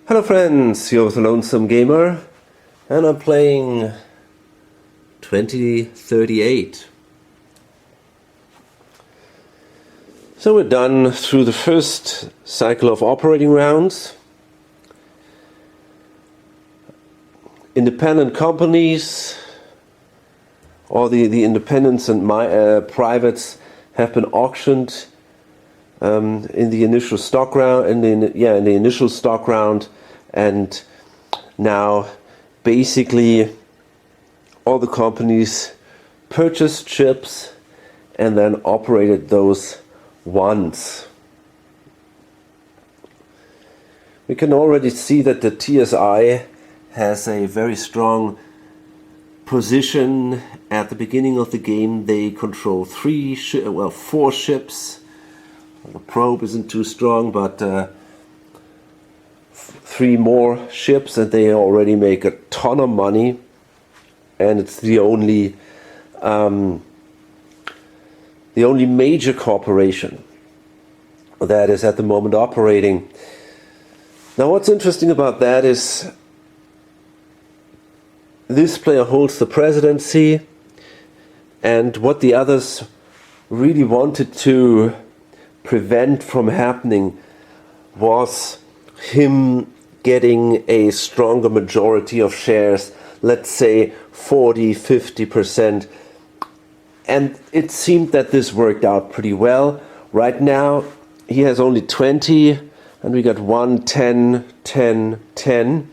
Hello friends, you're the Lonesome Gamer and I'm playing 2038. So we're done through the first cycle of operating rounds. Independent companies, or the independents and privates have been auctioned in the initial stock round, in the initial stock round, and now basically all the companies purchased chips and then operated those once. We can already see that the TSI has a very strong position at the beginning of the game. They control four ships. The probe isn't too strong, but three more ships, and they already make a ton of money. And it's the only major corporation that is at the moment operating. Now, what's interesting about that is this player holds the presidency, and what the others really wanted to prevent from happening was him getting a stronger majority of shares, let's say 40-50%. And it seemed that this worked out pretty well. Right now he has only 20, and we got 1, 10, 10, 10.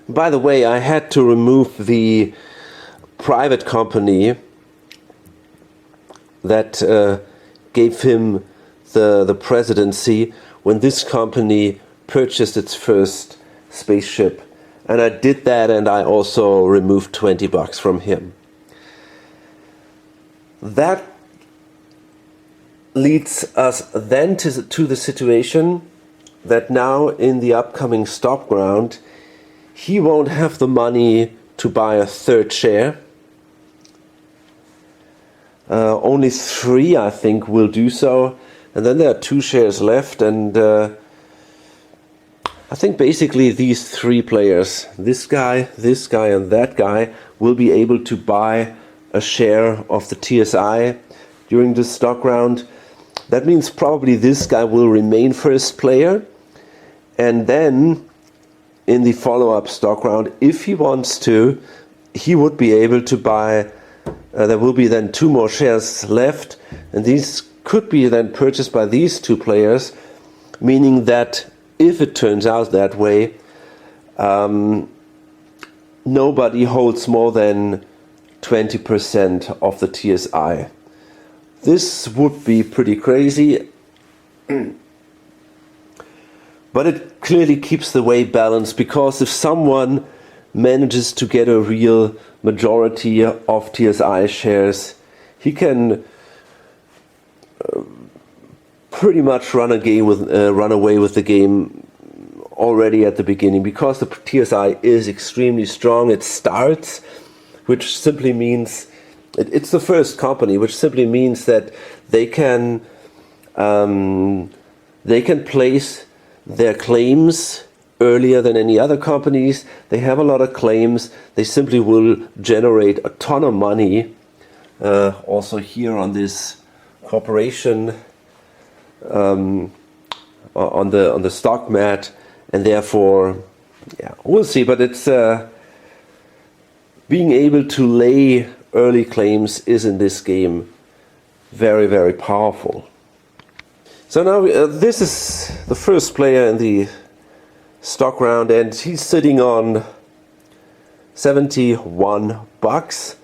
By the way, I had to remove the private company that gave him the presidency when this company purchased its first spaceship, and I did that, and I also removed $20 from him. That leads us then to the situation that now in the upcoming stock round he won't have the money to buy a third share. Only 3, I think, will do so, and then there are 2 shares left, and I think basically these 3 players, this guy, and that guy, will be able to buy a share of the TSI during this stock round. That means probably this guy will remain first player, and then in the follow-up stock round, if he wants to, he would be able to buy, there will be then 2 more shares left, and these could be then purchased by these 2 players, meaning that if it turns out that way, nobody holds more than 20% of the TSI. This would be pretty crazy, but it clearly keeps the way balanced, because if someone manages to get a real majority of TSI shares, he can pretty much run away with the game already at the beginning, because the TSI is extremely strong. It starts, which simply means it's the first company, which simply means that they can place their claims earlier than any other companies. They have a lot of claims. They simply will generate a ton of money. Also here on this corporation, on the stock mat, and therefore, yeah, we'll see. But it's being able to lay early claims is in this game very, very powerful. So now this is the first player in the stock round, and he's sitting on $71.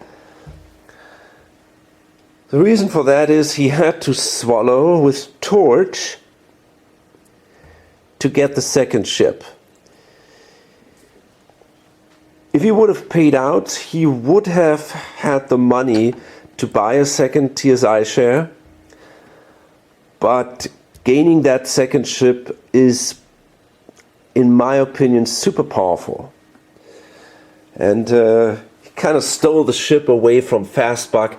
The reason for that is he had to swallow with Torch to get the second ship. If he would have paid out, he would have had the money to buy a second TSI share, but gaining that second ship is, in my opinion, super powerful. And he kind of stole the ship away from Fastbuck.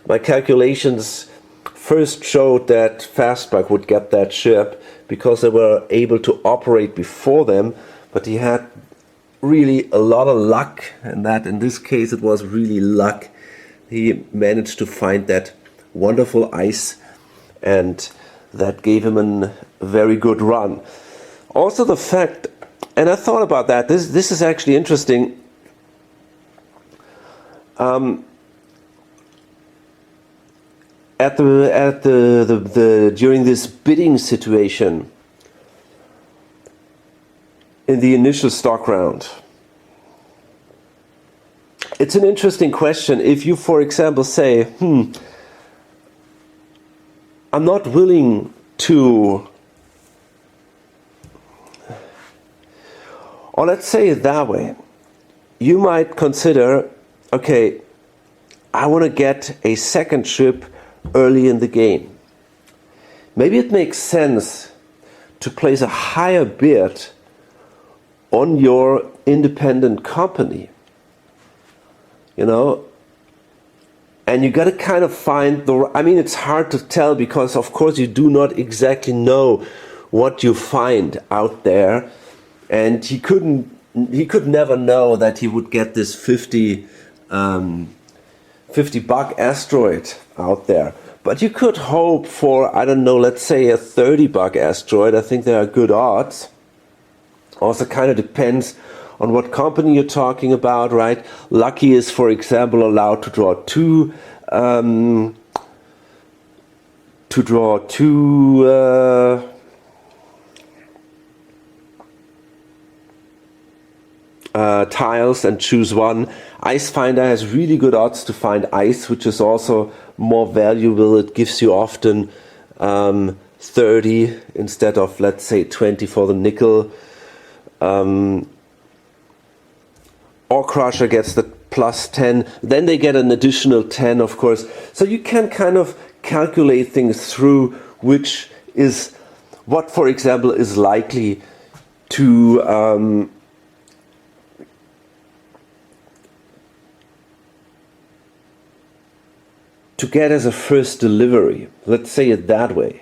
My calculations first showed that Fastbuck would get that ship because they were able to operate before them, but he had really a lot of luck, and that in this case it was really luck. He managed to find that wonderful ice, and that gave him a very good run. Also the fact, and I thought about that, this is actually interesting. During this bidding situation in the initial stock round, it's an interesting question. If you, for example, say, I'm not willing to, or let's say it that way, you might consider, okay, I want to get a second ship early in the game. Maybe it makes sense to place a higher bid on your independent company, you know, and you got to kind of find it's hard to tell, because of course you do not exactly know what you find out there, and he could never know that he would get this 50 buck asteroid out there. But you could hope for, I don't know, let's say a 30 buck asteroid. I think there are good odds. Also kind of depends on what company you're talking about, right? Lucky is, for example, allowed to draw two tiles and choose one. Ice Finder has really good odds to find ice, which is also more valuable. It gives you often 30 instead of, let's say, 20 for the nickel. Ore Crusher gets the plus 10. Then they get an additional 10, of course. So you can kind of calculate things through, which is what, for example, is likely to get as a first delivery. Let's say it that way.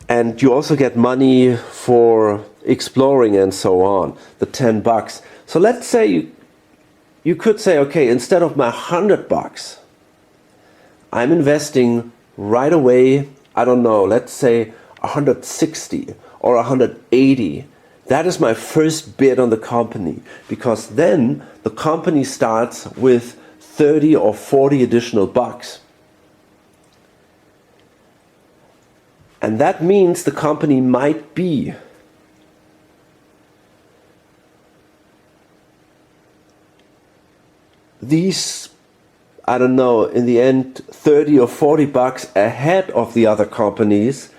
And you also get money for exploring and so on, the 10 bucks. So let's say you could say, okay, instead of my 100 bucks, I'm investing right away, I don't know, let's say 160 or 180. That is my first bid on the company, because then the company starts with 30 or 40 additional bucks. And that means the company might be these, I don't know, in the end 30 or 40 bucks ahead of the other companies,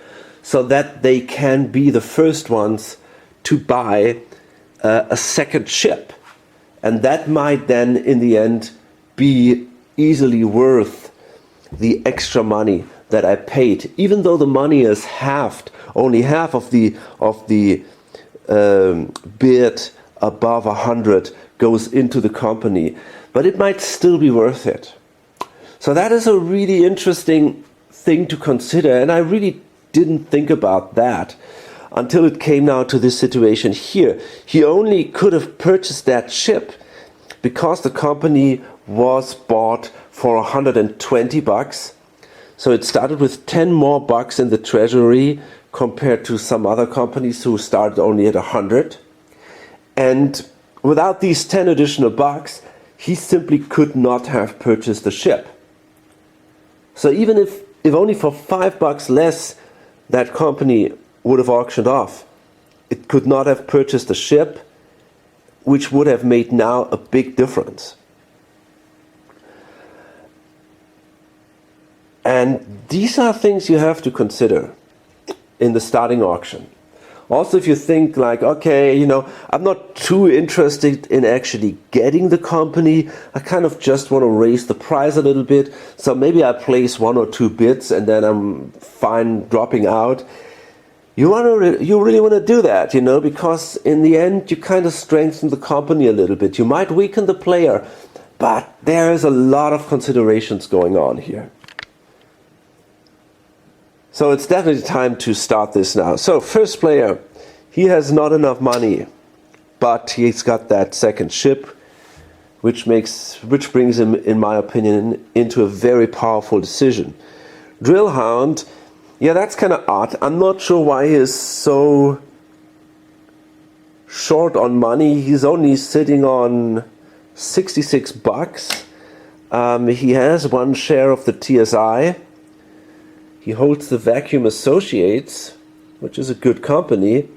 so that they can be the first ones to buy a second ship. And that might then in the end be easily worth the extra money that I paid, even though the money is halved. Only half of the bid above 100 goes into the company, but it might still be worth it. So that is a really interesting thing to consider, and I really didn't think about that until it came now to this situation here. He only could have purchased that ship because the company was bought for 120 bucks. So it started with 10 more bucks in the treasury compared to some other companies who started only at 100. And without these 10 additional bucks, he simply could not have purchased the ship. So even if only for 5 bucks less that company would have auctioned off, it could not have purchased the ship, which would have made now a big difference. And these are things you have to consider in the starting auction. Also, if you think like, okay, you know, I'm not too interested in actually getting the company, I kind of just want to raise the price a little bit, so maybe I place 1 or 2 bids and then I'm fine dropping out. You really want to do that, you know, because in the end you kind of strengthen the company a little bit. You might weaken the player, but there is a lot of considerations going on here. So it's definitely time to start this now. So first player, he has not enough money, but he's got that second ship, which brings him, in my opinion, into a very powerful decision. Drillhound, yeah, that's kind of odd. I'm not sure why he is so short on money. He's only sitting on $66. He has one share of the TSI. He holds the Vacuum Associates, which is a good company.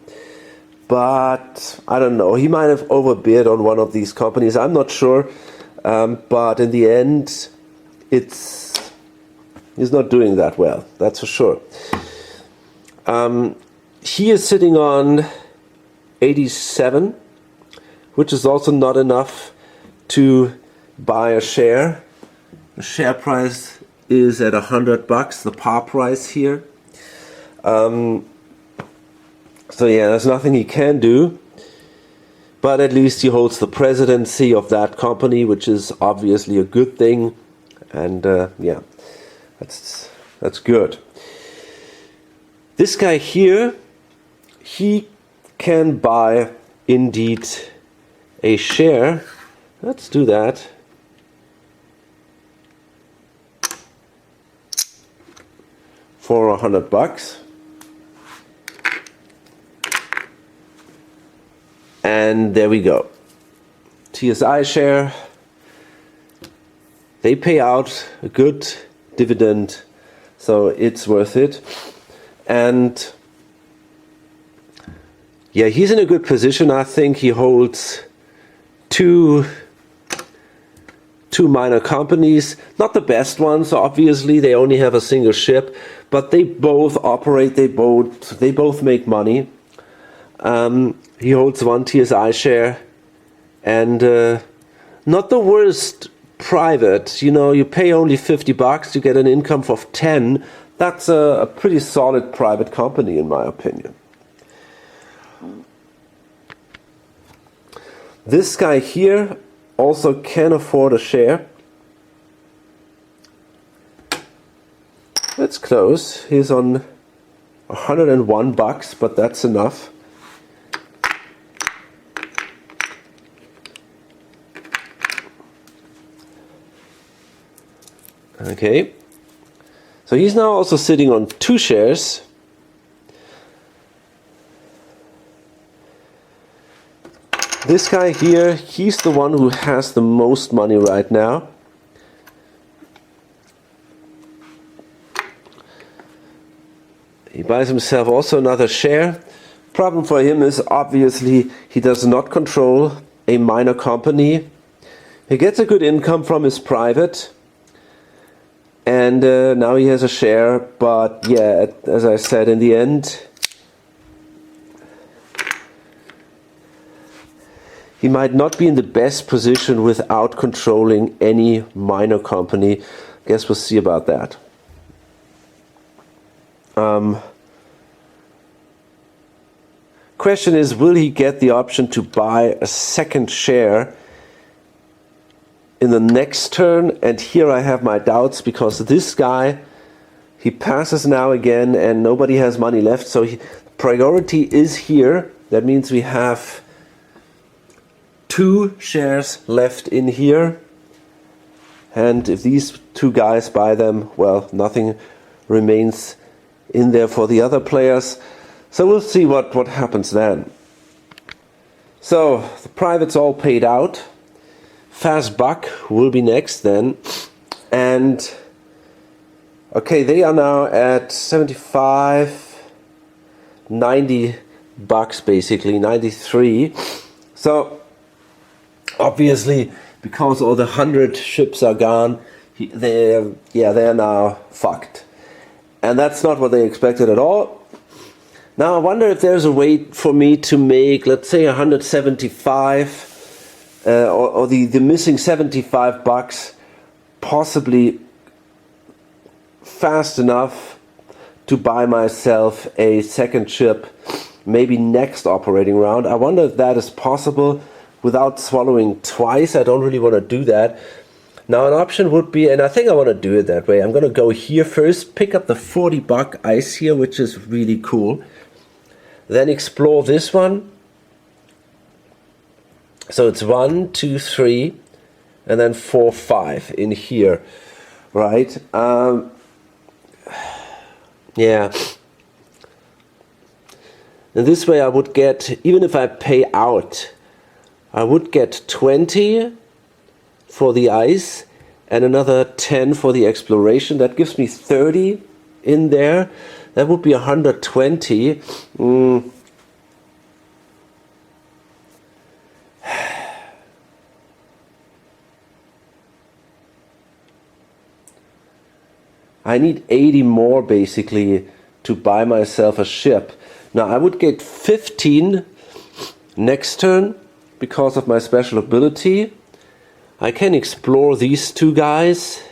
But I don't know, he might have overbid on one of these companies. I'm not sure. But in the end, he's not doing that well, that's for sure. He is sitting on 87, which is also not enough to buy a share. The share price is at $100, the par price here. So yeah, there's nothing he can do, but at least he holds the presidency of that company, which is obviously a good thing, and yeah, that's good. This guy here, he can buy indeed a share. Let's do that. For $100. And there we go. TSI share. They pay out a good dividend, so it's worth it. And yeah, he's in a good position. I think he holds two minor companies, not the best ones, obviously. They only have a single ship, but they both operate. They both make money. He holds one TSI share, and not the worst private. You know, you pay only $50, you get an income of 10. That's a pretty solid private company, in my opinion. This guy here also can afford a share. That's close. He's on $101, but that's enough. Okay, so he's now also sitting on 2 shares. This guy here, he's the one who has the most money right now. He buys himself also another share. Problem for him is obviously he does not control a minor company. He gets a good income from his private. And now he has a share, but yeah, as I said, in the end, he might not be in the best position without controlling any minor company. Guess we'll see about that. Question is, will he get the option to buy a second share in the next turn? And here I have my doubts, because this guy, he passes now again and nobody has money left, so priority is here. That means we have 2 shares left in here, and if these 2 guys buy them, well, nothing remains in there for the other players. So we'll see what happens then. So the privates all paid out. Fast Buck will be next then, and okay, they are now at 75, $90 basically, 93. So obviously, because all the 100 ships are gone, they're now fucked, and that's not what they expected at all. Now I wonder if there's a way for me to make, let's say, 175. Or the missing $75 possibly fast enough to buy myself a second ship, maybe next operating round. I wonder if that is possible without swallowing twice. I don't really want to do that. Now an option would be, and I think I want to do it that way, I'm going to go here first, pick up the 40 buck ice here, which is really cool. Then explore this one. So it's 1, 2, 3, and then 4, 5 in here, right? Yeah. And this way I would get, even if I pay out, I would get 20 for the ice and another 10 for the exploration. That gives me 30 in there. That would be 120. I need 80 more basically to buy myself a ship. Now I would get 15 next turn because of my special ability. I can explore these two guys.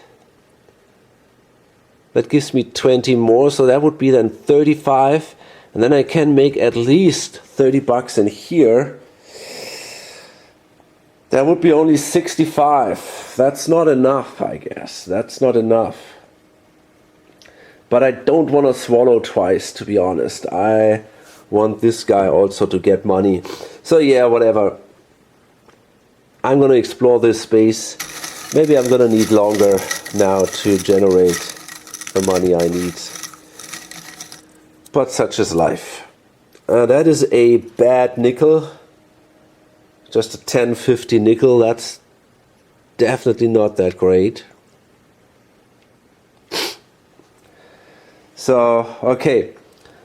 That gives me 20 more, so that would be then 35. And then I can make at least 30 bucks in here. That would be only 65. That's not enough, I guess. That's not enough. But I don't want to swallow twice, to be honest. I want this guy also to get money. So yeah, whatever. I'm going to explore this space. Maybe I'm going to need longer now to generate the money I need. But such is life. That is a bad nickel. Just a 10.50 nickel. That's definitely not that great. So, okay.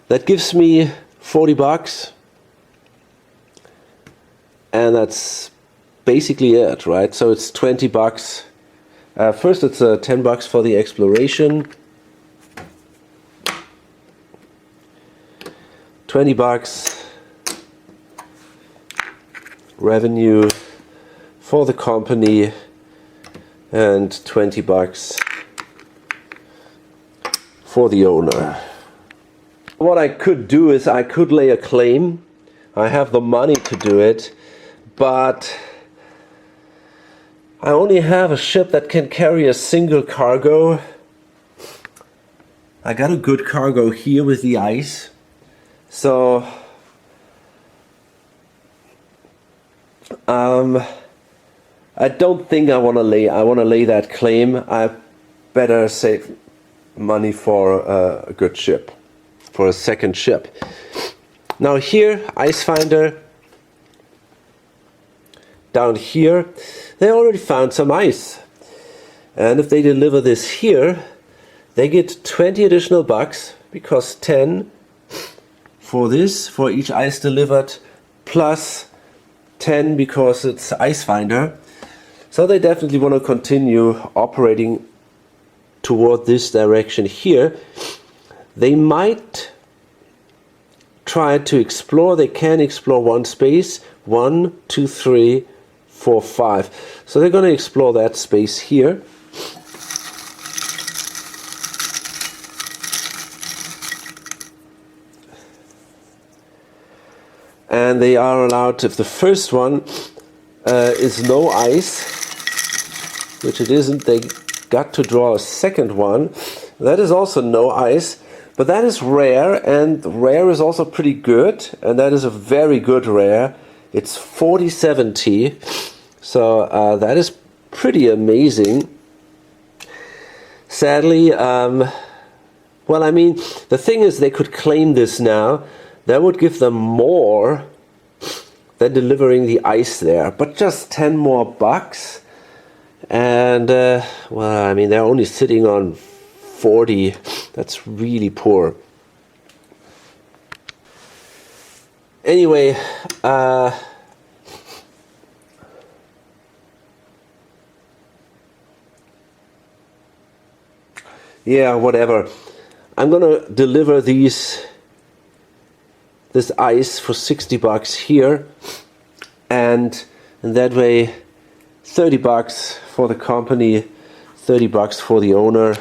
That gives me 40 bucks. And that's basically it, right? So it's 20 bucks. First it's 10 bucks for the exploration. 20 bucks revenue for the company and 20 bucks for the owner. What I could do is I could lay a claim. I have the money to do it, but I only have a ship that can carry a single cargo. I got a good cargo here with the ice. So I don't think I want to lay that claim. I better save money for a good ship, for a second ship. Now here, Ice Finder, down here, they already found some ice. And if they deliver this here, they get 20 additional bucks, because 10 for this, for each ice delivered, plus 10 because it's Ice Finder. So they definitely want to continue operating toward this direction here. They might try to explore. They can explore one space. 1, 2, 3, 4, 5. So they're going to explore that space here. And they are allowed, if the first one is no ice, which it isn't, they got to draw a second one. That is also no ice, but that is rare, and rare is also pretty good, and that is a very good rare. It's 4070, so that is pretty amazing. Sadly, well, I mean, the thing is, they could claim this now. That would give them more than delivering the ice there, but just 10 more bucks. And, well, I mean, they're only sitting on 40. That's really poor. Anyway, yeah, whatever. I'm gonna deliver this ice for 60 bucks here, and in that way 30 bucks for the company, 30 bucks for the owner.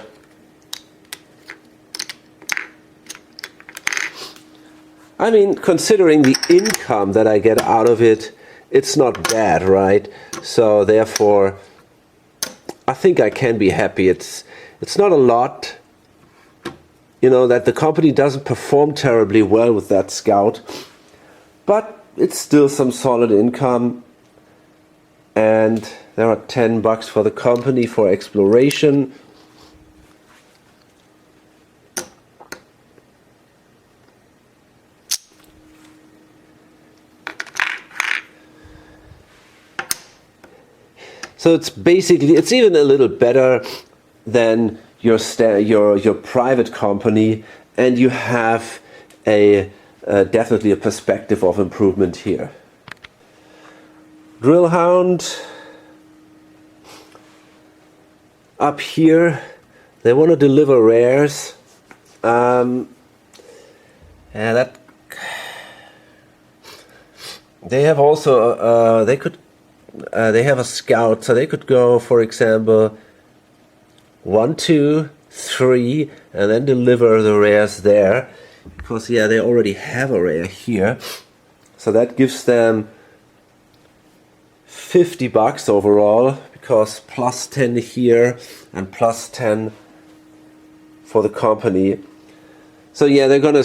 I mean, considering the income that I get out of it, it's not bad, right? So therefore I think I can be happy. It's not a lot, you know, that the company doesn't perform terribly well with that scout, but it's still some solid income. And there are $10 for the company for exploration. So it's basically, it's even a little better than your private company, and you have definitely a perspective of improvement here. Drill Hound, up here, they want to deliver rares. Yeah, they have also they have a scout, so they could go, for example, 1, 2, 3, and then deliver the rares there, because yeah, they already have a rare here, so that gives them $50 overall, because plus 10 here and plus 10 for the company. So yeah, they're gonna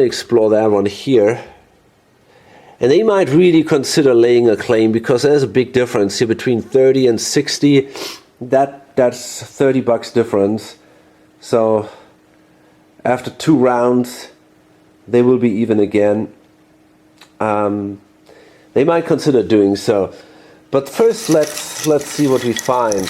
explore that one here. And they might really consider laying a claim, because there's a big difference here between 30 and 60. That's $30 difference. So after 2 rounds, they will be even again. They might consider doing so. But first, let's see what we find.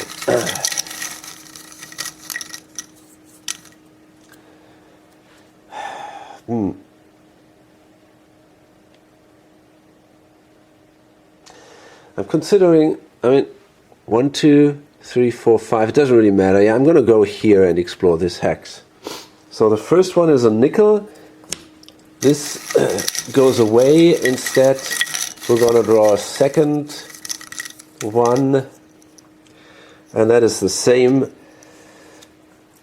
I'm considering, I mean, 1, 2, 3, 4, 5, it doesn't really matter. Yeah, I'm going to go here and explore this hex. So the first one is a nickel. This goes away. Instead, we're going to draw a second one. And that is the same.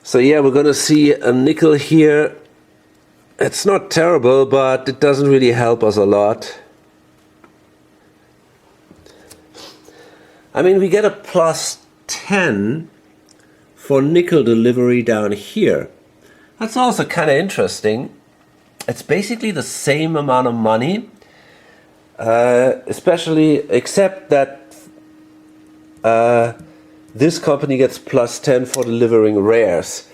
So yeah, we're going to see a nickel here. It's not terrible, but it doesn't really help us a lot. I mean, we get a plus 10 for nickel delivery down here. That's also kind of interesting. It's basically the same amount of money, except that this company gets plus 10 for delivering rares.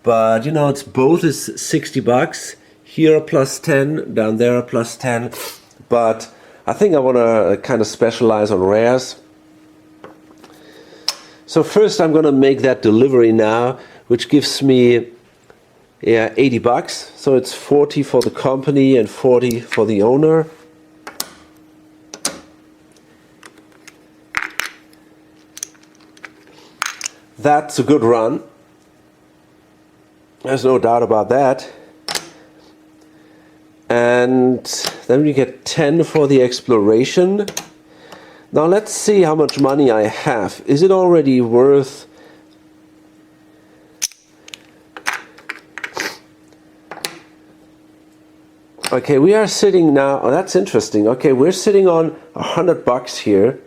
But you know, it's both is $60. Here a plus 10, down there a plus 10. But I think I want to kind of specialize on rares. So first I'm going to make that delivery now, which gives me $80. So it's 40 for the company and 40 for the owner. That's a good run. There's no doubt about that. And then we get 10 for the exploration. Now let's see how much money I have. Is it already worth... Okay, we are sitting now... Oh, that's interesting. Okay, we're sitting on $100 here.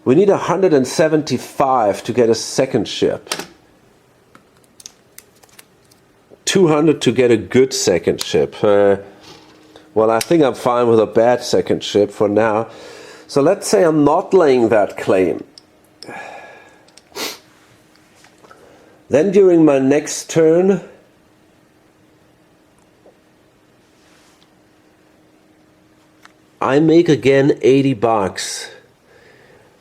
We need 175 to get a second ship. 200 to get a good second ship. Well, I think I'm fine with a bad second ship for now. So let's say I'm not laying that claim. Then during my next turn, I make again $80.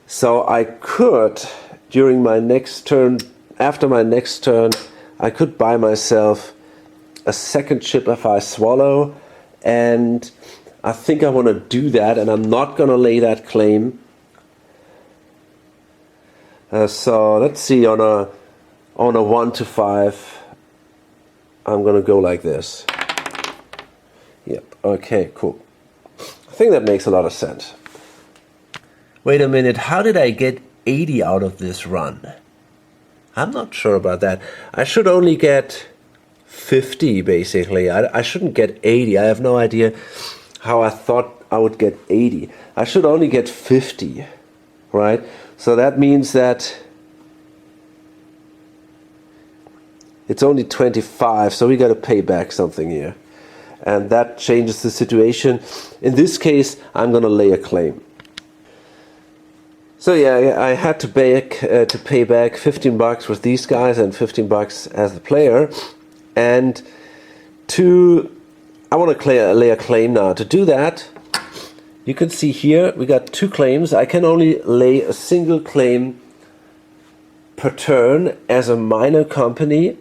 So I could, during my next turn, after my next turn, I could buy myself a second ship if I swallow. And I think I want to do that, and I'm not going to lay that claim. So let's see, on a 1 to 5, I'm going to go like this. Yep, okay, cool. I think that makes a lot of sense. Wait a minute, how did I get 80 out of this run? I'm not sure about that. I should only get 50 basically. I shouldn't get 80. I have no idea how I thought I would get 80. I should only get 50, right? So that means that it's only 25, so we got to pay back something here. And that changes the situation. In this case, I'm going to lay a claim. So yeah, I had to pay back 15 bucks with these guys and 15 bucks as the player. And I want to lay a claim now. To do that, you can see here we got 2 claims. I can only lay a single claim per turn as a minor company,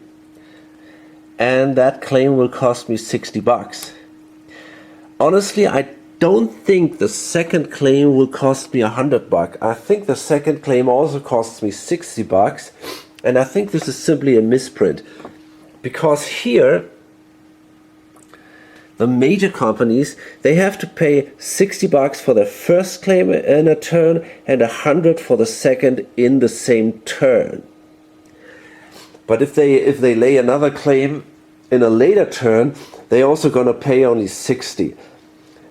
and that claim will cost me 60 bucks. Honestly, I don't think the second claim will cost me 100 bucks. I think the second claim also costs me 60 bucks, and I think this is simply a misprint, because here the major companies, they have to pay 60 bucks for their first claim in a turn and 100 for the second in the same turn. But if they lay another claim in a later turn, they're also going to pay only 60.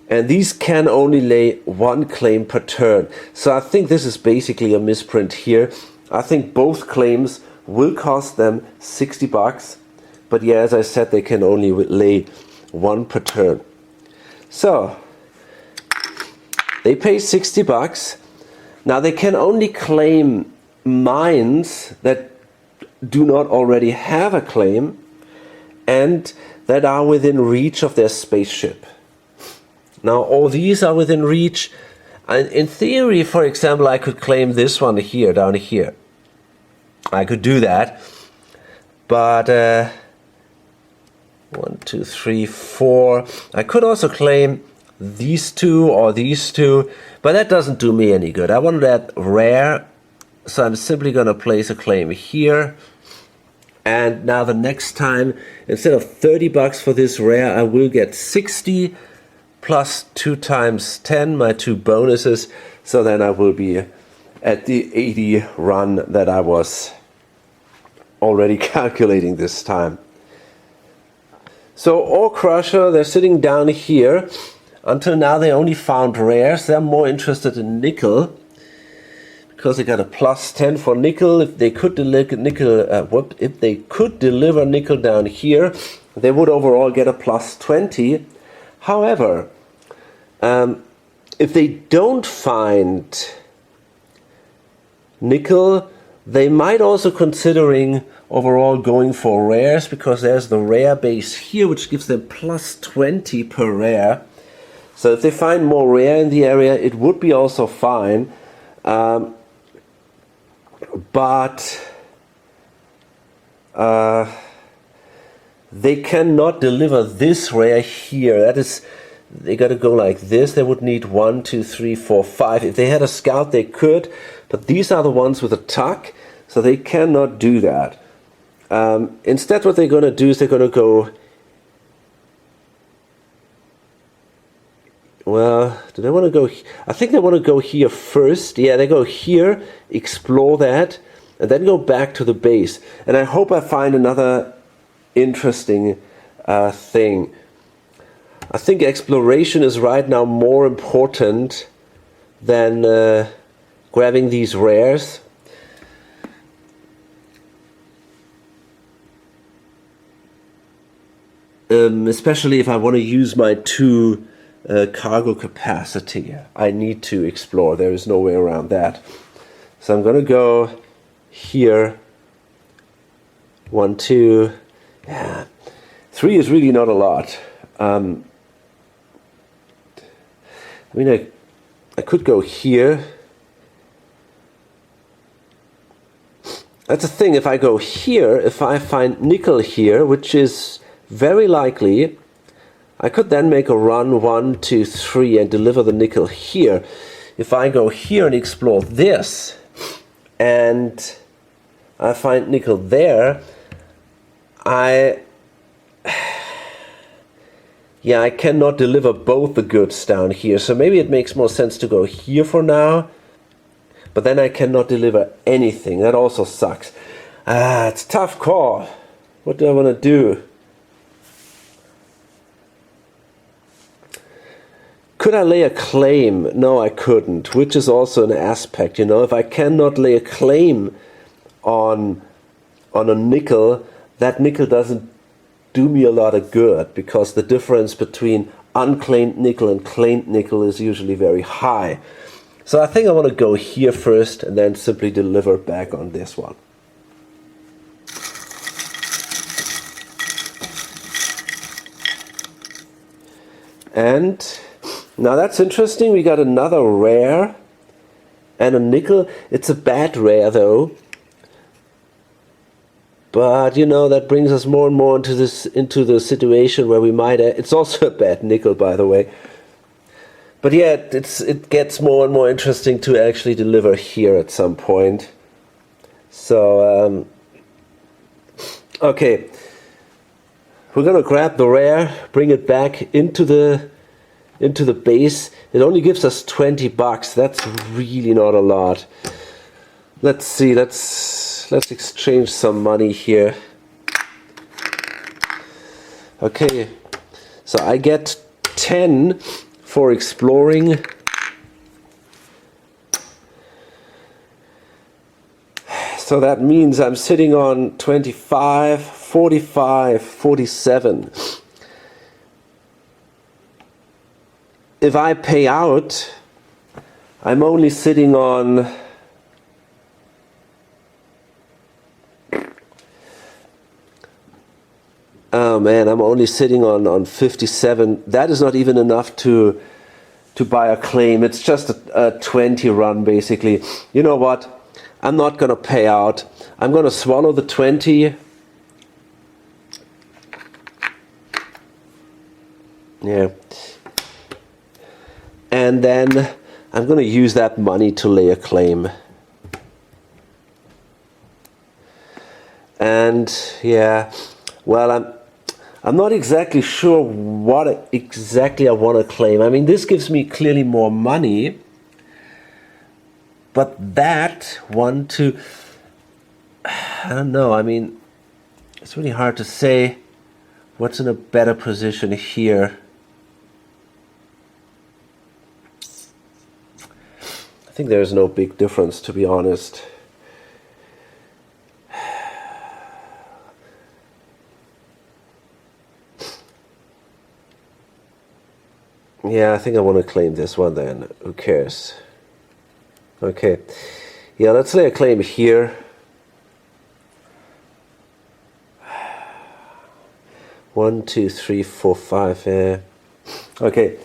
And these can only lay 1 claim per turn. So I think this is basically a misprint here. I think both claims will cost them 60 bucks. But yeah, as I said, they can only lay 1 per turn. So they pay 60 bucks. Now they can only claim mines that do not already have a claim and that are within reach of their spaceship. Now all these are within reach, and in theory, for example, I could claim this one here, down here. I could do that, but 1, 2, 3, 4. I could also claim these 2 or these 2, but that doesn't do me any good. I want that rare, so I'm simply going to place a claim here. And now the next time, instead of 30 bucks for this rare, I will get 60 plus 2 times 10, my 2 bonuses. So then I will be at the 80 run that I was already calculating this time. So Ore Crusher, they're sitting down here. Until now they only found rares. They're more interested in nickel, because they got a plus 10 for nickel. If they could deliver nickel down here, they would overall get a plus 20. However, if they don't find nickel, they might also considering overall going for rares, because there's the rare base here which gives them plus 20 per rare. So if they find more rare in the area, it would be also fine. But they cannot deliver this rare here. That is, they got to go like this. They would need 1, 2, 3, 4, 5. If they had a scout, they could, but these are the ones with a tuck, so they cannot do that. Instead, what they're going to do is they're going to go. Well, do they want to go? I think they want to go here first. Yeah, they go here, explore that, and then go back to the base. And I hope I find another interesting thing. I think exploration is right now more important than grabbing these rares. Especially if I want to use my 2 cargo capacity. I need to explore. There is no way around that. So I'm going to go here. 1, 2. Yeah. 3 is really not a lot. I mean, I could go here. That's the thing. If I go here, if I find nickel here, which is very likely, I could then make a run 1, 2, 3 and deliver the nickel here. If I go here and explore this and I find nickel there, I cannot deliver both the goods down here. So maybe it makes more sense to go here for now, but then I cannot deliver anything. That also sucks. It's a tough call. What do I want to do? Could I lay a claim? No, I couldn't, which is also an aspect, you know. If I cannot lay a claim on a nickel, that nickel doesn't do me a lot of good, because the difference between unclaimed nickel and claimed nickel is usually very high. So I think I want to go here first and then simply deliver back on this one. And now that's interesting. We got another rare and a nickel. It's a bad rare though. But you know, that brings us more and more into the situation where we might. It's also a bad nickel, by the way. But yeah, it gets more and more interesting to actually deliver here at some point. So okay, we're gonna grab the rare, bring it back into the base. It only gives us 20 bucks. That's really not a lot. Let's see. Let's exchange some money here. Okay, so I get 10 for exploring. So that means I'm sitting on 25, 45, 47. If I pay out, I'm only sitting on I'm only sitting on 57. That is not even enough to buy a claim. It's just a 20 run, basically. You know what? I'm not going to pay out. I'm going to swallow the 20. Yeah. And then I'm going to use that money to lay a claim. And yeah, well, I'm not exactly sure what exactly I want to claim. I mean, this gives me clearly more money, but that one to, I don't know. I mean, it's really hard to say what's in a better position here. I think there's no big difference, to be honest. Yeah, I think I want to claim this one then. Who cares? Okay. Yeah, let's lay a claim here. 1, 2, 3, 4, 5. Okay.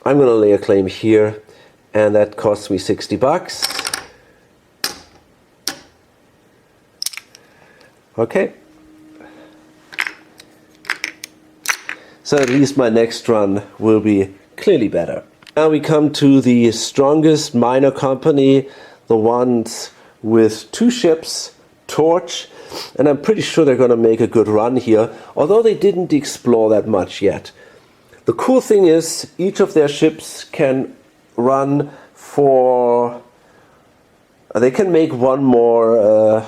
I'm going to lay a claim here, and that costs me 60 bucks. Okay. So at least my next run will be clearly better. Now we come to the strongest minor company, the ones with 2 ships, Torch, and I'm pretty sure they're going to make a good run here, although they didn't explore that much yet. The cool thing is each of their ships can run for, they can make one more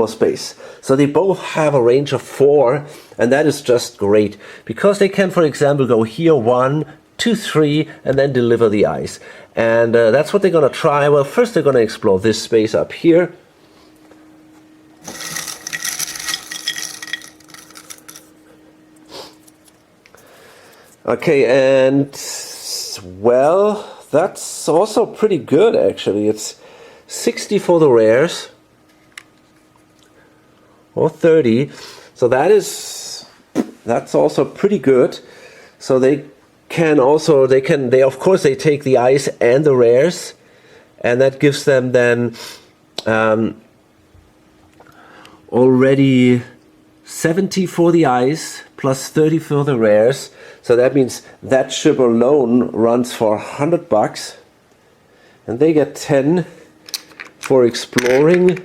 space. So they both have a range of 4, and that is just great, because they can, for example, go here 1, 2, 3, and then deliver the ice. And that's what they're going to try. Well, first they're going to explore this space up here. Okay, and well, that's also pretty good actually. It's 60 for the rares, or 30. So that's also pretty good. So they of course they take the ice and the rares, and that gives them then already 70 for the ice plus 30 for the rares. So that means that ship alone runs for 100 bucks, and they get 10 for exploring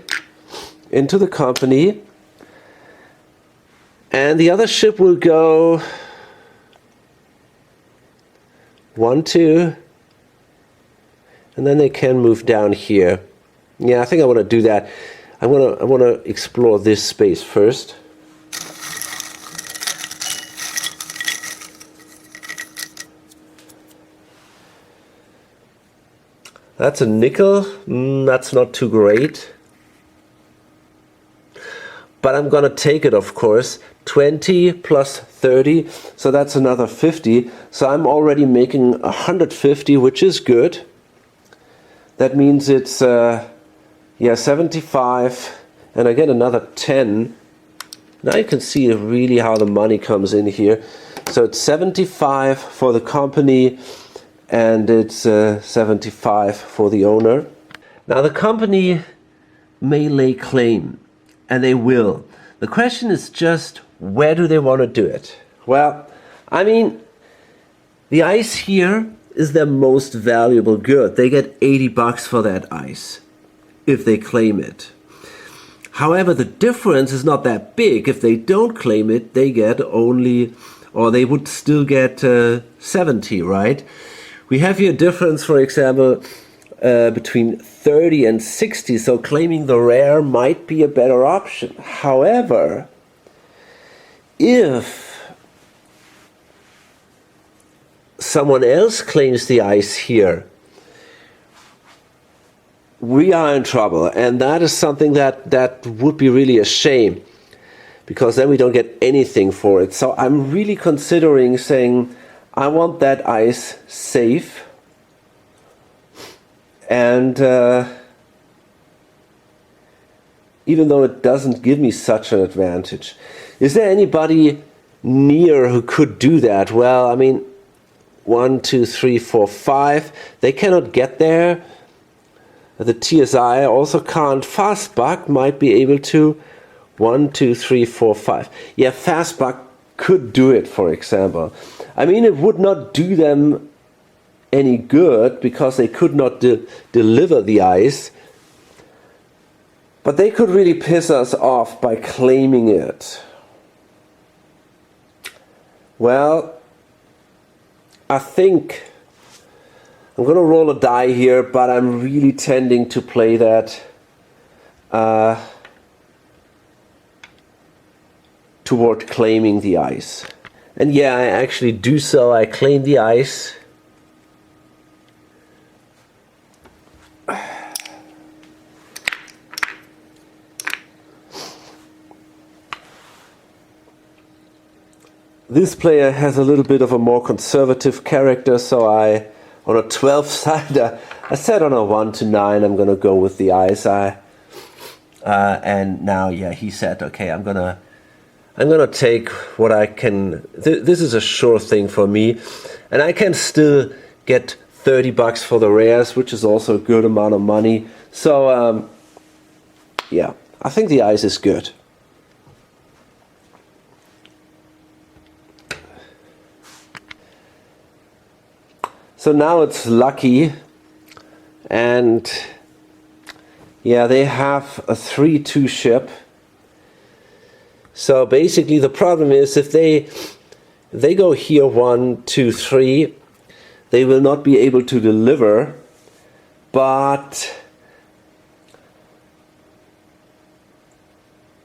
into the company. And the other ship will go 1, 2, and then they can move down here. Yeah, I think I want to do that. I want to explore this space first. That's a nickel. That's not too great. But I'm gonna take it, of course. 20 plus 30, so that's another 50. So I'm already making 150, which is good. That means it's 75, and I get another 10. Now you can see really how the money comes in here. So it's 75 for the company, and it's 75 for the owner. Now the company may lay claim, and they will. The question is just, where do they want to do it? Well, I mean, the ice here is their most valuable good. They get 80 bucks for that ice, if they claim it. However, the difference is not that big. If they don't claim it, they get only, or they would still get 70, right? We have here a difference, for example, between 30 and 60, so claiming the rare might be a better option. However, if someone else claims the ice here, we are in trouble, and that is something that would be really a shame, because then we don't get anything for it. So I'm really considering saying, I want that ice safe, and even though it doesn't give me such an advantage. Is there anybody near who could do that? Well, I mean, 1, 2, 3, 4, 5. They cannot get there. The TSI also can't. Fastbuck might be able to. 1, 2, 3, 4, 5. Yeah, Fastbuck could do it, for example. I mean, it would not do them any good because they could not deliver the ice. But they could really piss us off by claiming it. Well, I think I'm going to roll a die here, but I'm really tending to play that toward claiming the ice. And yeah, I actually do so. I claim the ice. This player has a little bit of a more conservative character, so I, on a 12-sider, I said on a 1 to 9 I'm going to go with the ice. And now, yeah, he said, okay, I'm gonna take what I can. This is a sure thing for me, and I can still get 30 bucks for the rares, which is also a good amount of money. So yeah, I think the ice is good. So now it's lucky, and yeah, they have a 3-2 ship. So basically the problem is if they go here 1, 2, 3, they will not be able to deliver, but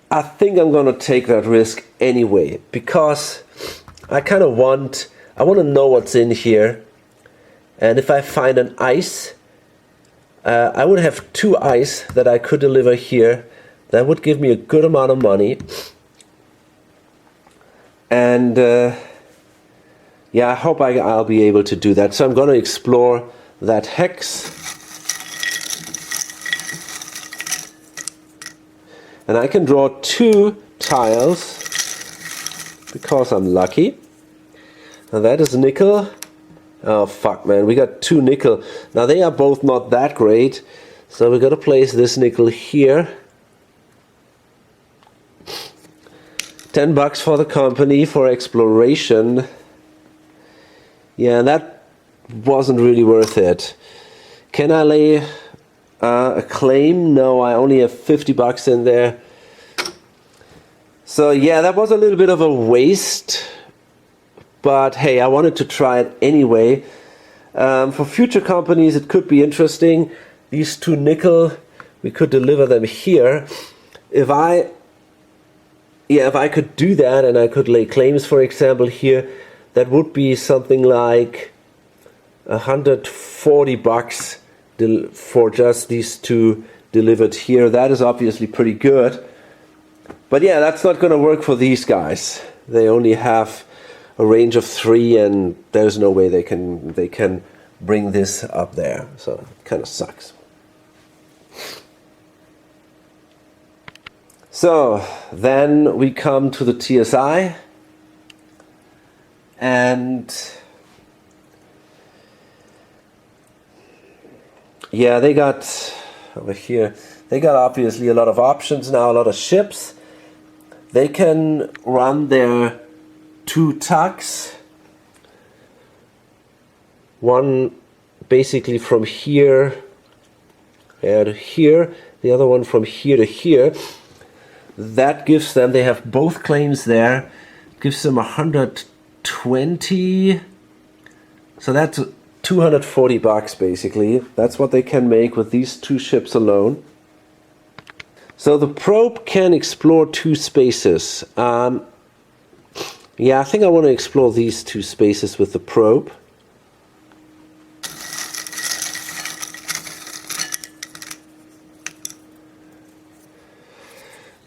I think I'm going to take that risk anyway, because I want to know what's in here. And if I find an ice, I would have 2 ice that I could deliver here. That would give me a good amount of money. And yeah, I hope I'll be able to do that. So I'm going to explore that hex. And I can draw 2 tiles because I'm lucky. And that is nickel. Oh fuck, man, we got 2 nickel. Now they are both not that great, so we're gonna place this nickel here. 10 bucks for the company for exploration. Yeah, that wasn't really worth it. Can I lay a claim? No, I only have 50 bucks in there. So yeah, that was a little bit of a waste. But hey, I wanted to try it anyway. For future companies, it could be interesting. These 2 nickel, we could deliver them here. If I could do that and I could lay claims, for example, here, that would be something like 140 bucks for just these two delivered here. That is obviously pretty good. But yeah, that's not going to work for these guys. They only have a range of 3, and there's no way they can bring this up there. So it kind of sucks. So then we come to the TSI, and yeah, they got over here, they got obviously a lot of options now, a lot of ships. They can run their 2 tugs, one basically from here to here, the other one from here to here. That gives them, they have both claims there, gives them 120, so that's $240 basically. That's what they can make with these 2 ships alone. So the probe can explore 2 spaces. Yeah, I think I want to explore these 2 spaces with the probe.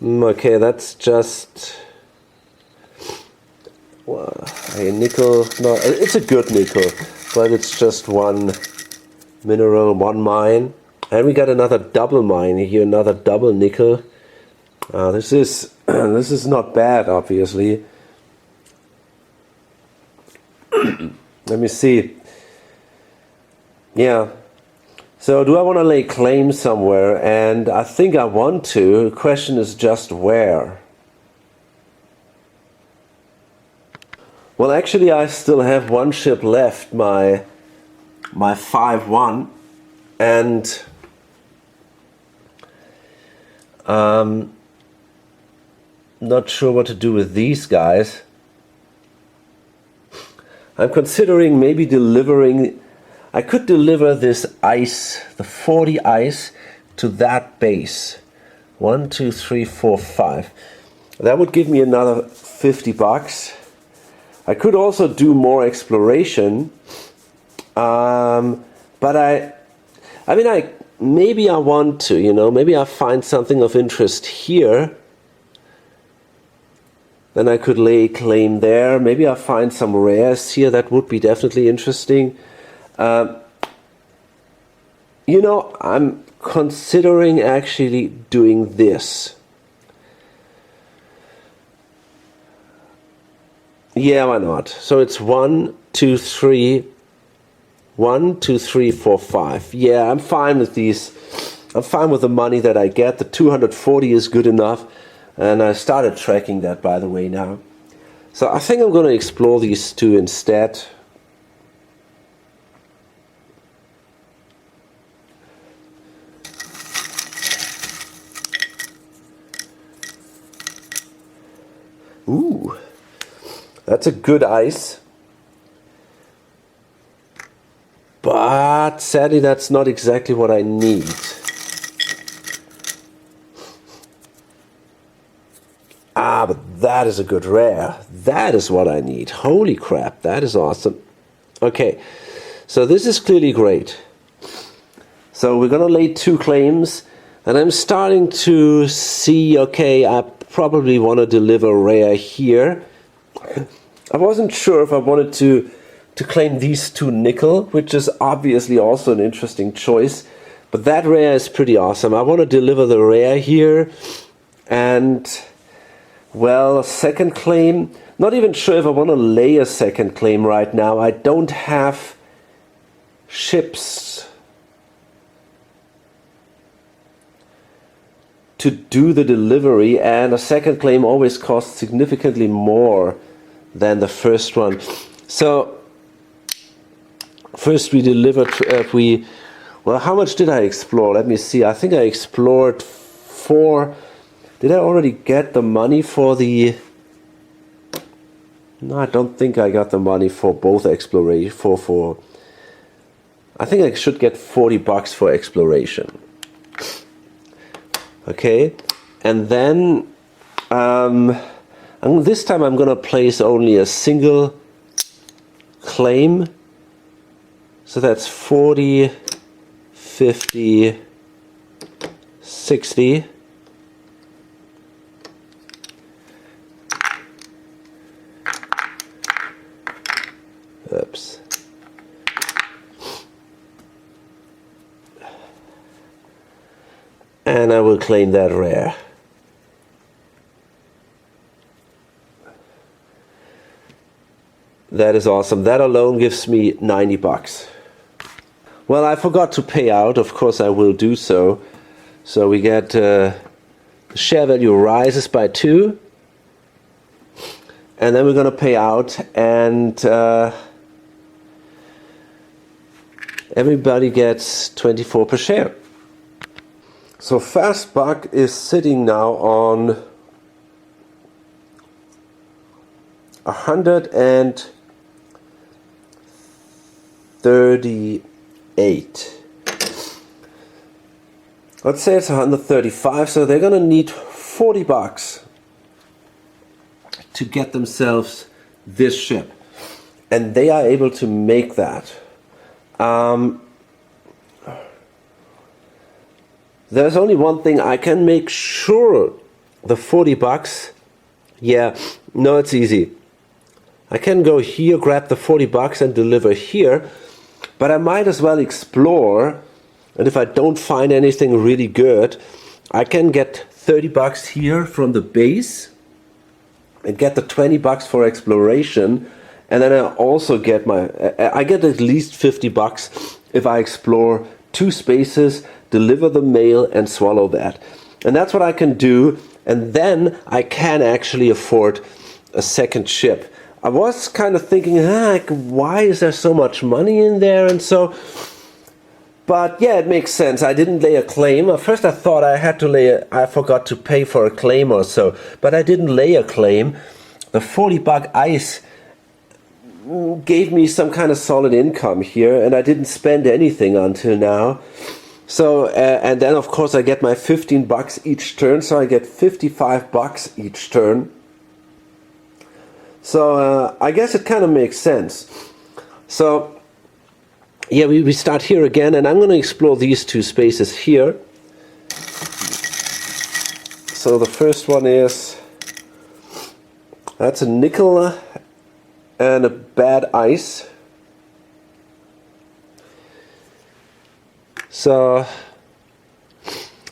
Okay, that's just, well, a nickel. No, it's a good nickel, but it's just 1 mineral, 1 mine. And we got another double mine here, another double nickel. This is this is not bad, obviously. Let me see. Yeah. So do I want to lay claim somewhere? And I think I want to. The question is just where. Well, actually I still have 1 ship left, my 5-1, and not sure what to do with these guys. I'm considering maybe delivering. I could deliver this ice, the 40 ice, to that base. 1, 2, 3, 4, 5. That would give me another $50. I could also do more exploration, but maybe I want to, maybe I find something of interest here. Then I could lay claim there. Maybe I find some rares here. That would be definitely interesting. I'm considering actually doing this. Yeah, why not? So it's 1, 2, 3. 1, 2, 3, 4, 5. Yeah, I'm fine with these. I'm fine with the money that I get. The 240 is good enough. And I started tracking that, by the way, now. So I think I'm going to explore these 2 instead. Ooh, that's a good ice. But sadly, that's not exactly what I need. Ah, but that is a good rare. That is what I need. Holy crap, that is awesome. Okay, so this is clearly great. So we're gonna lay 2 claims, and I'm starting to see, okay, I probably want to deliver rare here. I wasn't sure if I wanted to claim these 2 nickel, which is obviously also an interesting choice, but that rare is pretty awesome. I want to deliver the rare here, and well, a second claim, not even sure if I want to lay a second claim right now. I don't have ships to do the delivery, and a second claim always costs significantly more than the first one. So first we delivered, well, how much did I explore? Let me see. I think I explored 4. Did I already get the money for the... No, I don't think I got the money for both exploration. For I think I should get $40 for exploration. Okay, and then this time I'm gonna place only a single claim. So that's 40, 50, 60. Oops. And I will claim that rare. That is awesome. That alone gives me 90 bucks. Well, I forgot to pay out. Of course, I will do so. So we get the share value rises by 2. And then we're going to pay out, and everybody gets 24 per share. So Fastbuck is sitting now on 138. Let's say it's 135, so they're gonna need 40 bucks to get themselves this ship, and they are able to make that. There's only one thing I can make sure: the 40 bucks. Yeah, no, it's easy. I can go here, grab the 40 bucks and deliver here, but I might as well explore, and if I don't find anything really good, I can get 30 bucks here from the base and get the 20 bucks for exploration, and then I also get I get at least 50 bucks if I explore 2 spaces, deliver the mail and swallow that. And that's what I can do, and then I can actually afford a second ship. I was kind of thinking, like, why is there so much money in there? And so, but yeah, it makes sense. I didn't lay a claim. At first I thought I had to I forgot to pay for a claim or so, but I didn't lay a claim. The 40 buck ice gave me some kind of solid income here, and I didn't spend anything until now. So, and then of course I get my 15 bucks each turn, so I get 55 bucks each turn. So I guess it kind of makes sense. So yeah, we start here again, and I'm going to explore these 2 spaces here. So the first one is, that's a nickel and a bad ice. So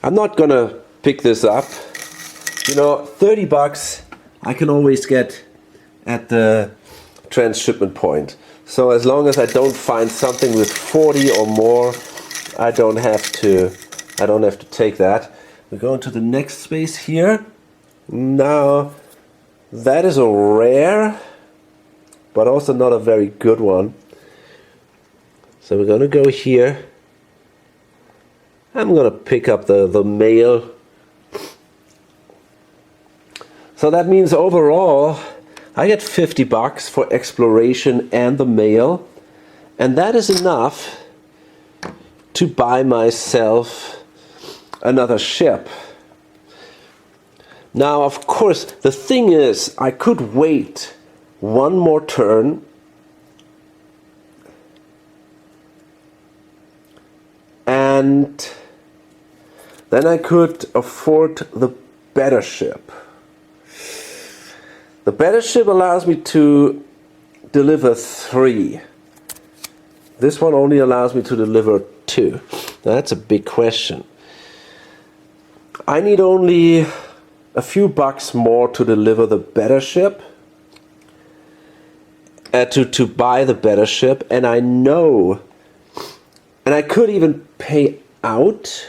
I'm not gonna pick this up. 30 bucks I can always get at the transshipment point. So as long as I don't find something with 40 or more, I don't have to take that. We're going to the next space here. Now that is a rare, but also not a very good one. So we're gonna go here. I'm gonna pick up the mail. So that means overall I get 50 bucks for exploration and the mail, and that is enough to buy myself another ship. Now, of course, the thing is, I could wait one more turn and then I could afford the better ship. The better ship allows me to deliver 3. This one only allows me to deliver 2. Now, that's a big question. I need only a few bucks more to deliver the better ship, to buy the better ship, and I know, and I could even pay out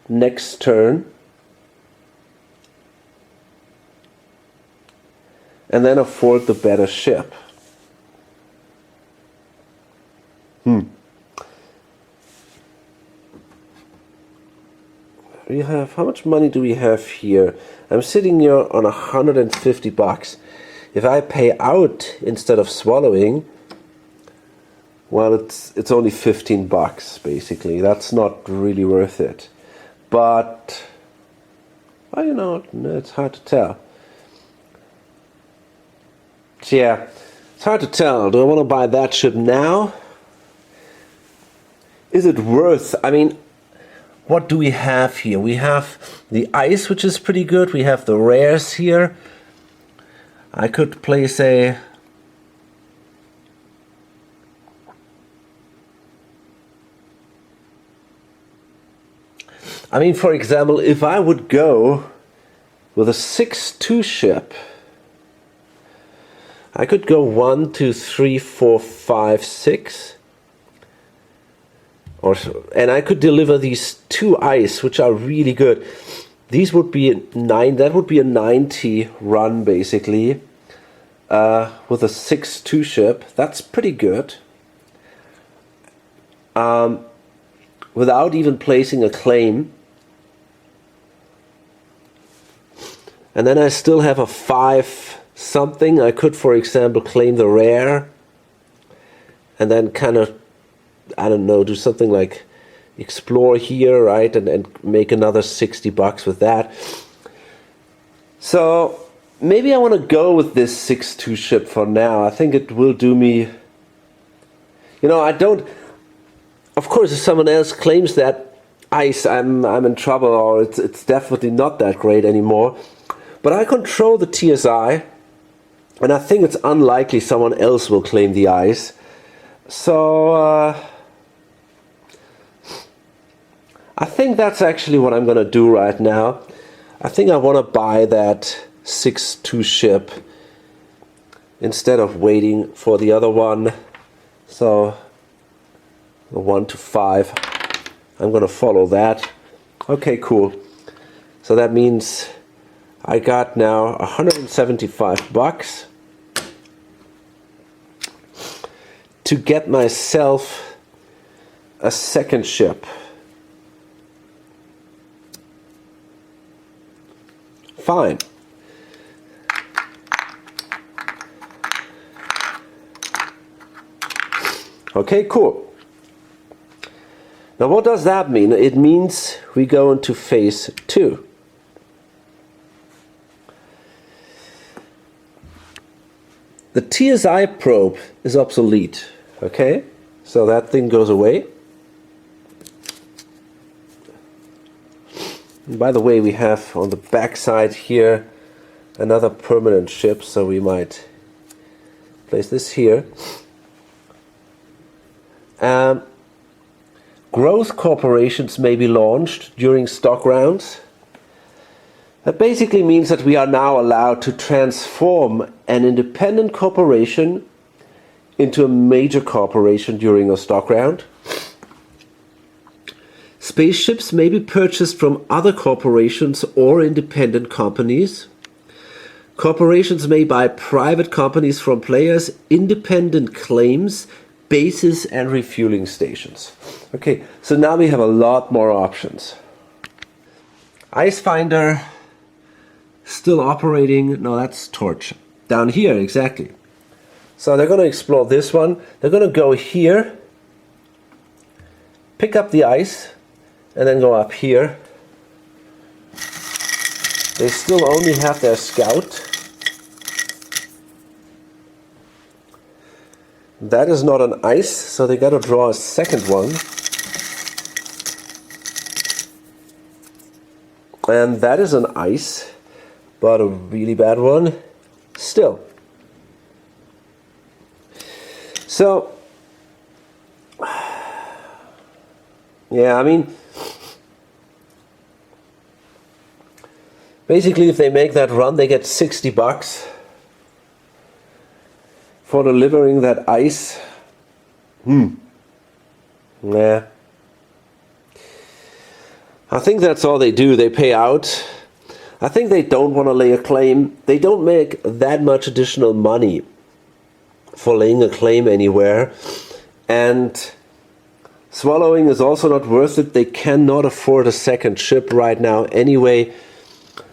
next turn and then afford the better ship. How much money do we have here? I'm sitting here on 150 bucks. If I pay out instead of swallowing, well, it's only 15 bucks basically. That's not really worth it. But well, it's hard to tell. Yeah, it's hard to tell. Do I want to buy that ship now? is it worth? I mean, what do we have here? We have the ice, which is pretty good. We have the rares here. I could place a... I mean, for example, if I would go with a 6-2 ship, I could go 1, 2, 3, 4, 5, 6. And I could deliver these 2 ice, which are really good. These would be 9. That would be a 90 run, basically, with a 6-2 ship. That's pretty good. Without even placing a claim. And then I still have a 5 something. I could, for example, claim the rare. And then kind of, I don't know, do something like explore here, right? And make another $60 with that. So maybe I want to go with this 6-2 ship for now. I think it will do me... You know, I don't... Of course, if someone else claims that ice, I'm in trouble, or it's definitely not that great anymore. But I control the TSI, and I think it's unlikely someone else will claim the ice. So I think that's actually what I'm going to do right now. I think I want to buy that 6-2 ship instead of waiting for the other one. So the 1 to 5, I'm going to follow that. Okay, cool. So that means I got now $175 to get myself a second ship. Fine. Okay, cool. Now what does that mean? It means we go into phase 2. The TSI probe is obsolete, okay? So that thing goes away. And by the way, we have on the back side here another permanent ship, so we might place this here. Growth corporations may be launched during stock rounds. That basically means that we are now allowed to transform an independent corporation into a major corporation during a stock round. Spaceships may be purchased from other corporations or independent companies. Corporations may buy private companies from players, independent claims, bases and refueling stations. Okay, so now we have a lot more options. Icefinder still operating. No, that's Torch. Down here, exactly. So they're going to explore this one. They're going to go here, pick up the ice, and then go up here. They still only have their scout. That is not an ice, so they got to draw a second one. And that is an ice, but a really bad one still. So, yeah, I mean, basically if they make that run, they get $60 for delivering that ice. Yeah. I think that's all they do. They pay out. I think they don't want to lay a claim. They don't make that much additional money for laying a claim anywhere. And swallowing is also not worth it. They cannot afford a second ship right now anyway.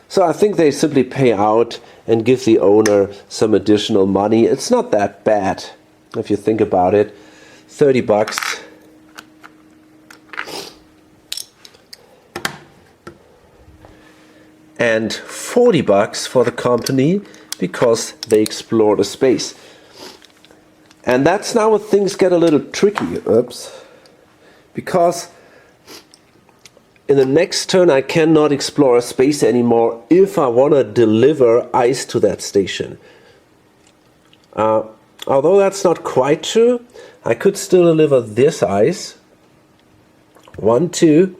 So I think they simply pay out and give the owner some additional money. It's not that bad if you think about it. $30. And $40 for the company because they explore the space. And that's now where things get a little tricky. Oops. because in the next turn I cannot explore a space anymore if I want to deliver ice to that station. Although that's not quite true, I could still deliver this ice. 1, 2,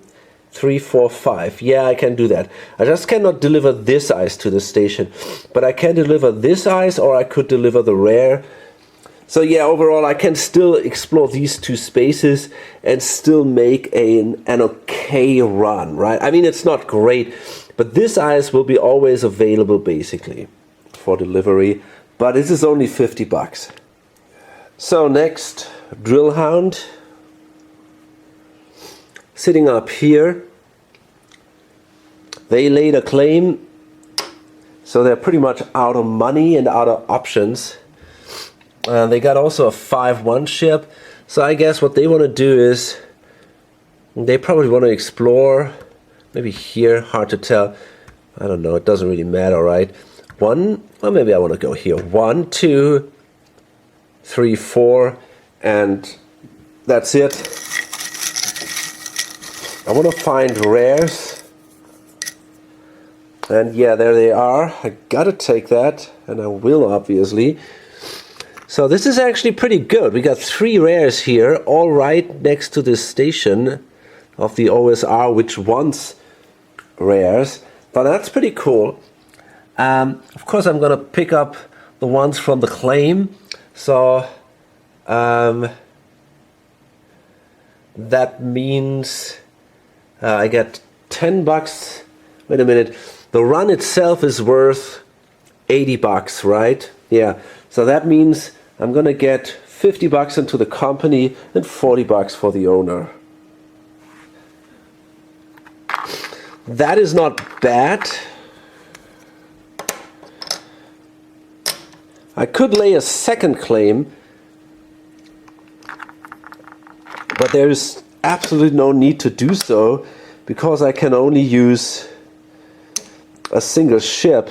3, 4, 5. Yeah, I can do that. I just cannot deliver this ice to the station. But I can deliver this ice, or I could deliver the rare. So yeah, overall I can still explore these two spaces and still make an okay run, right? I mean, it's not great, but this ice will be always available basically for delivery. But this is only $50. So next, Drill Hound. Sitting up here. They laid a claim, so they're pretty much out of money and out of options. They got also a 5-1 ship, so I guess what they want to do is they probably want to explore, maybe here, hard to tell. I don't know, it doesn't really matter, right? 1, or maybe I want to go here. 1, 2, 3, 4, and that's it. I want to find rares, and yeah, there they are. I gotta take that, and I will obviously. So this is actually pretty good. We got 3 rares here, all right next to this station of the OSR, which wants rares. But that's pretty cool. Of course, I'm gonna pick up the ones from the claim. So that means I get $10. Wait a minute. The run itself is worth $80, right? Yeah. So that means I'm gonna get $50 into the company and $40 for the owner. That is not bad. I could lay a second claim, but there is absolutely no need to do so because I can only use a single ship.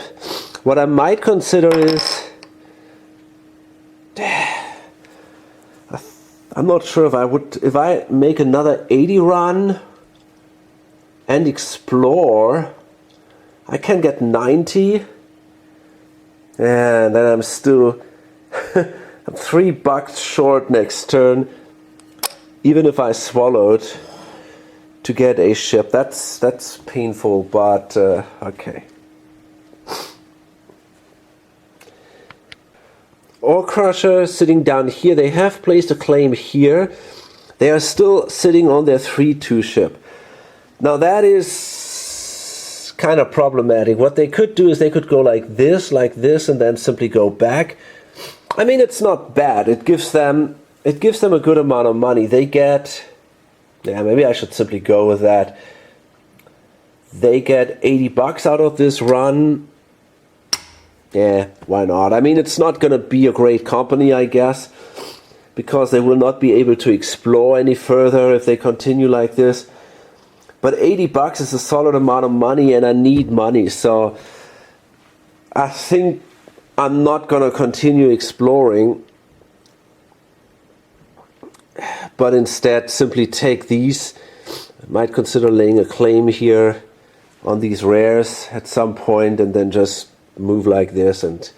What I might consider is, I'm not sure if I make another 80 run and explore, I can get 90, and then I'm still I'm $3 short next turn, even if I swallowed to get a ship. That's painful, but okay. Ore Crusher sitting down here. They have placed a claim here. They are still sitting on their 3-2 ship. Now that is kind of problematic. What they could do is they could go like this, and then simply go back. I mean, it's not bad. It gives them a good amount of money. They get, yeah, maybe I should simply go with that. They get $80 out of this run. Yeah, why not? I mean, it's not going to be a great company, I guess, because they will not be able to explore any further if they continue like this. But $80 is a solid amount of money, and I need money, so I think I'm not going to continue exploring, but instead simply take these. I might consider laying a claim here on these rares at some point, and then just move like this and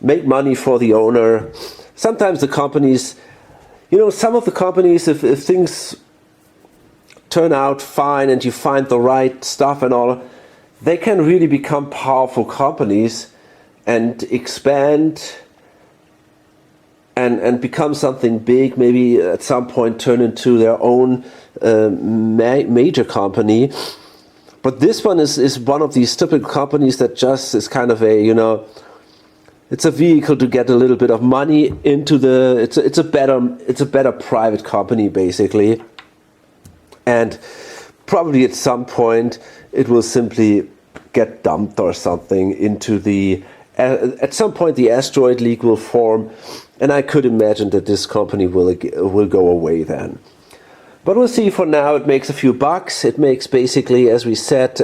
make money for the owner. Sometimes the companies, some of the companies, if things turn out fine and you find the right stuff and all, they can really become powerful companies and expand and become something big, maybe at some point turn into their own major company. But this one is one of these typical companies that just is kind of a, it's a vehicle to get a little bit of money into the, it's a better private company basically. And probably at some point it will simply get dumped or something into the, at some point the asteroid league will form, and I could imagine that this company will go away then. But we'll see. For now, it makes a few bucks. It makes basically, as we said,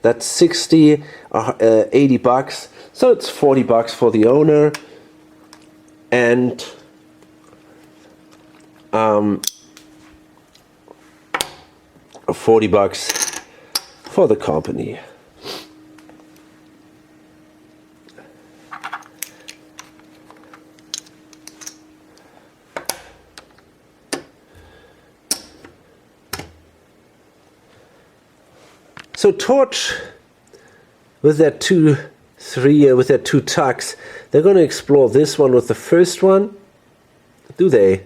that's 60 or $80. So it's $40 for the owner, and $40 for the company. So Torch, with their two tucks, they're going to explore this one with the first one. Do they?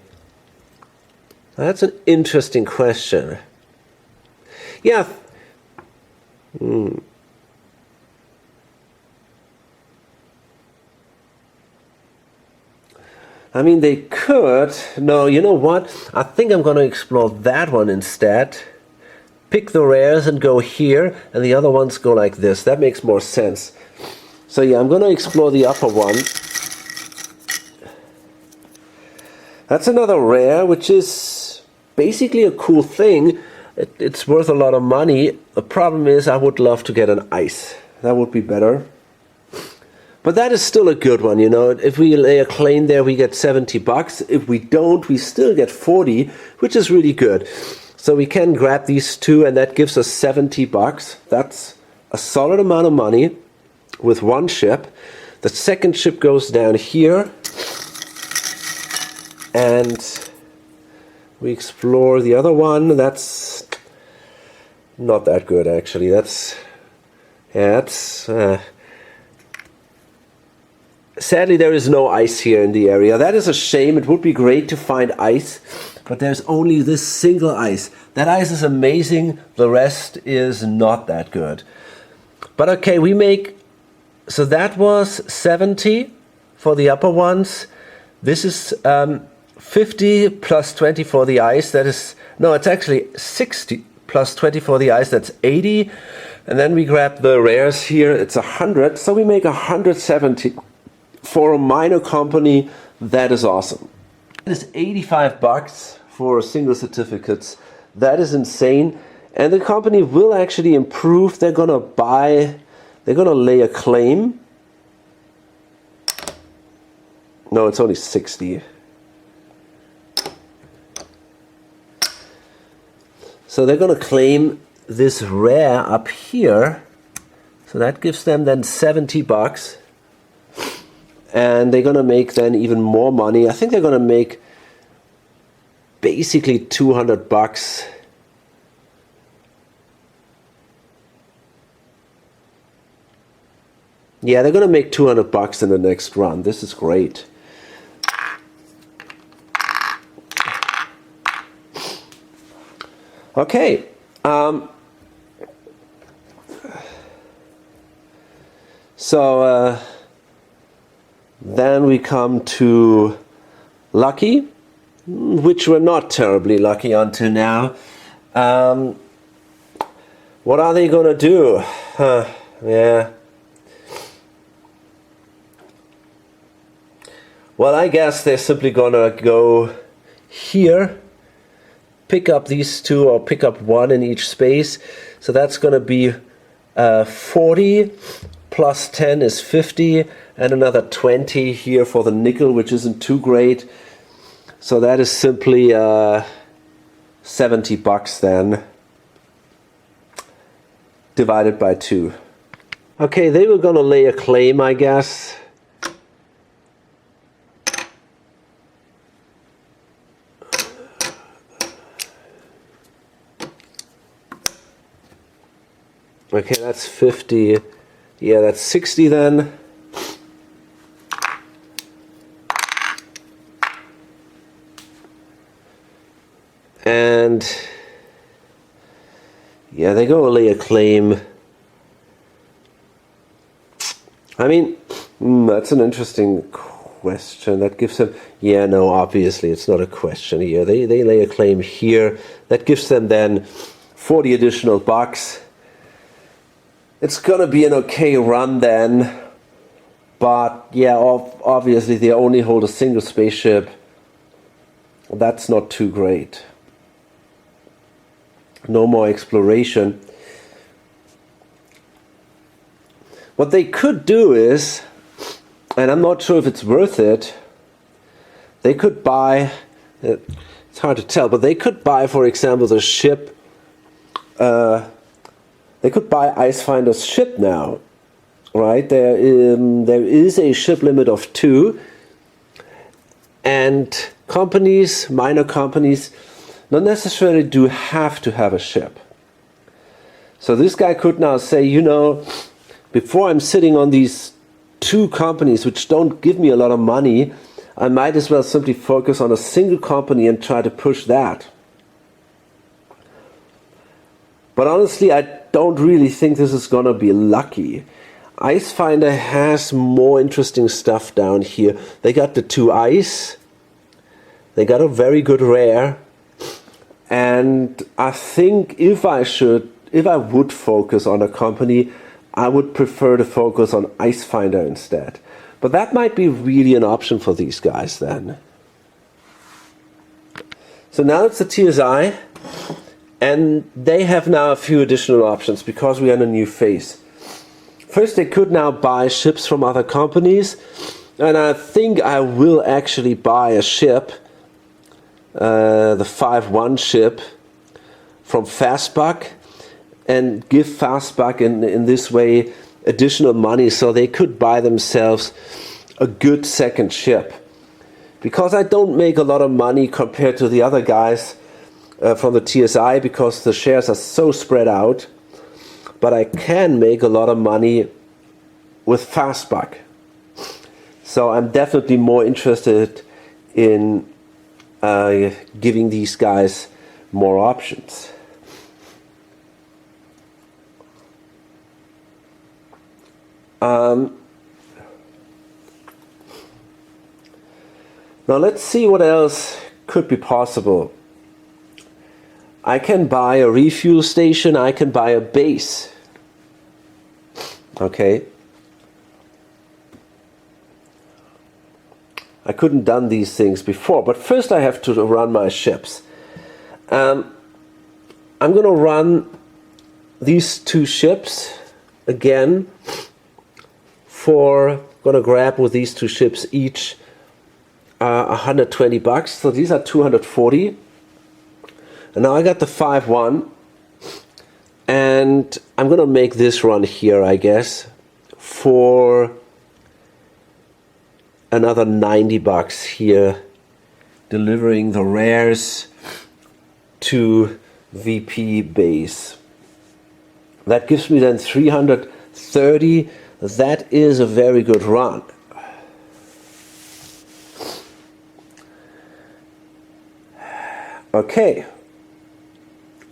That's an interesting question. Yeah. I mean, they could. No, you know what? I think I'm going to explore that one instead. Pick the rares and go here, and the other ones go like this. That makes more sense. So yeah, I'm going to explore the upper one. That's another rare, which is basically a cool thing. It's worth a lot of money. The problem is I would love to get an ice. That would be better. But that is still a good one, you know. If we lay a claim there, we get $70. If we don't, we still get 40, which is really good. So we can grab these two, and that gives us $70. That's a solid amount of money with one ship. The second ship goes down here, and we explore the other one. That's not that good, actually. Sadly, there is no ice here in the area. That is a shame. It would be great to find ice, but there's only this single ice. That ice is amazing. The rest is not that good. But okay, we make... So that was 70 for the upper ones. This is 50 plus 20 for the ice. That is... No, it's actually 60 plus 20 for the ice. That's 80. And then we grab the rares here. It's 100. So we make 170. For a minor company, that is awesome. That is $85 for single certificates. That is insane. And the company will actually improve. They're gonna lay a claim. No, it's only 60. So they're gonna claim this rare up here. So that gives them then $70. And they're gonna make then even more money. I think they're gonna make basically $200. Yeah, they're gonna make $200 in the next run. This is great. Okay. Then we come to lucky, which we're not terribly lucky until now. What are they gonna do? Yeah. Well, I guess they're simply gonna go here, pick up these two, or pick up one in each space. So that's gonna be 40 plus 10 is 50, and another 20 here for the nickel, which isn't too great. So that is simply $70 then, divided by 2. Okay, they were gonna lay a claim, I guess. Okay, that's 50. Yeah, that's 60 then. And yeah, they go lay a claim. I mean, that's an interesting question. That gives them... Yeah, no, obviously it's not a question here. They lay a claim here. That gives them then 40 additional bucks. It's gonna be an okay run then, but yeah, obviously they only hold a single spaceship. That's not too great. No more exploration. What they could do is, and I'm not sure if it's worth it, they could buy, it's hard to tell, but they could buy, for example, the ship they could buy Icefinder's ship now, right? There is a ship limit of 2, and companies, minor companies, not necessarily do have to have a ship. So this guy could now say, you know, before I'm sitting on these 2 companies which don't give me a lot of money, I might as well simply focus on a single company and try to push that. But honestly, I don't really think this is gonna be lucky. Icefinder has more interesting stuff down here. They got the 2 ice, they got a very good rare, and I think if I would focus on a company, I would prefer to focus on Icefinder instead. But that might be really an option for these guys then. So now it's the TSI, and they have now a few additional options because we are in a new phase. First, they could now buy ships from other companies, and I think I will actually buy a ship, the 5-1 ship from Fastbuck, and give Fastbuck in this way additional money so they could buy themselves a good second ship. Because I don't make a lot of money compared to the other guys from the TSI because the shares are so spread out, but I can make a lot of money with Fastbuck. So I'm definitely more interested in giving these guys more options. Now let's see what else could be possible. I can buy a refuel station, I can buy a base. Okay. I couldn't done these things before, but first I have to run my ships. I'm going to run these 2 ships again going to grab with these 2 ships each $120. So these are 240. And now I got the 5-1, and I'm going to make this run here, I guess, for another $90 here, delivering the rares to VP base. That gives me then 330. That is a very good run. Okay.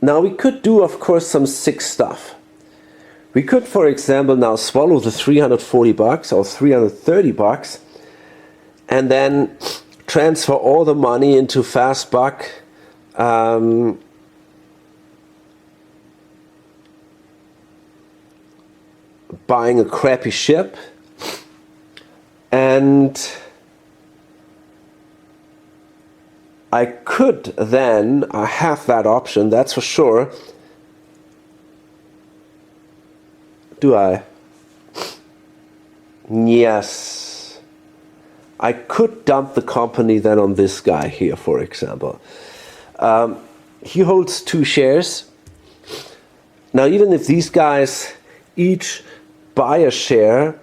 Now we could do, of course, some sick stuff. We could, for example, now swallow the $340 or $330 and then transfer all the money into Fastbuck, buying a crappy ship, and I could then, I have that option, that's for sure. Do I? Yes. I could dump the company then on this guy here, for example. He holds 2 shares. Now, even if these guys each buy a share,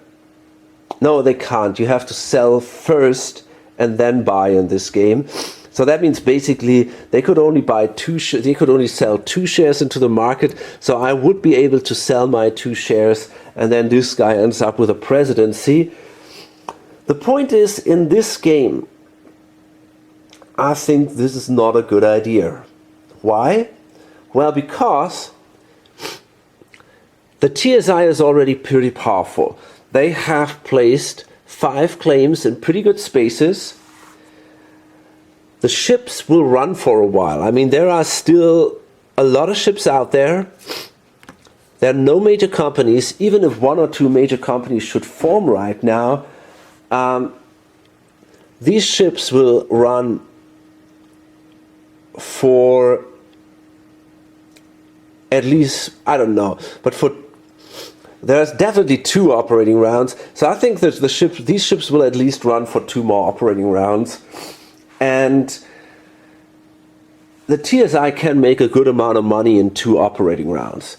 no, they can't. You have to sell first and then buy in this game. So that means basically they could only buy they could only sell 2 shares into the market. So I would be able to sell my 2 shares, and then this guy ends up with a presidency. The point is, in this game, I think this is not a good idea. Why? Well, because the TSI is already pretty powerful. They have placed 5 claims in pretty good spaces. The ships will run for a while. I mean, there are still a lot of ships out there. There are no major companies. Even if 1 or 2 major companies should form right now, these ships will run for at least, I don't know, but there's definitely 2 operating rounds. So I think that these ships will at least run for 2 more operating rounds. And the TSI can make a good amount of money in 2 operating rounds.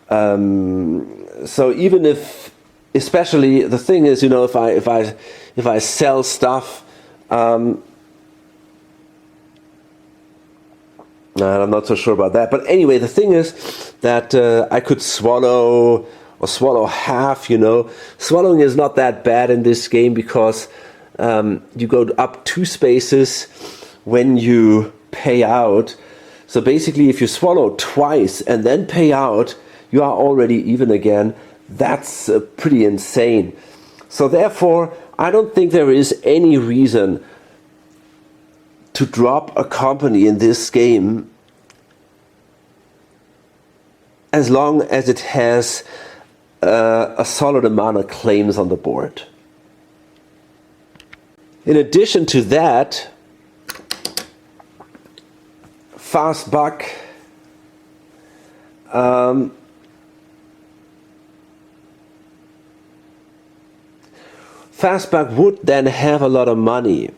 So even if, especially the thing is, if I sell stuff, I'm not so sure about that. But anyway, the thing is that I could swallow half. Swallowing is not that bad in this game because you go up 2 spaces when you pay out. So basically, if you swallow twice and then pay out, you are already even again. That's pretty insane. So therefore, I don't think there is any reason to drop a company in this game as long as it has a solid amount of claims on the board. In addition to that, Fast Buck Fastback would then have a lot of money,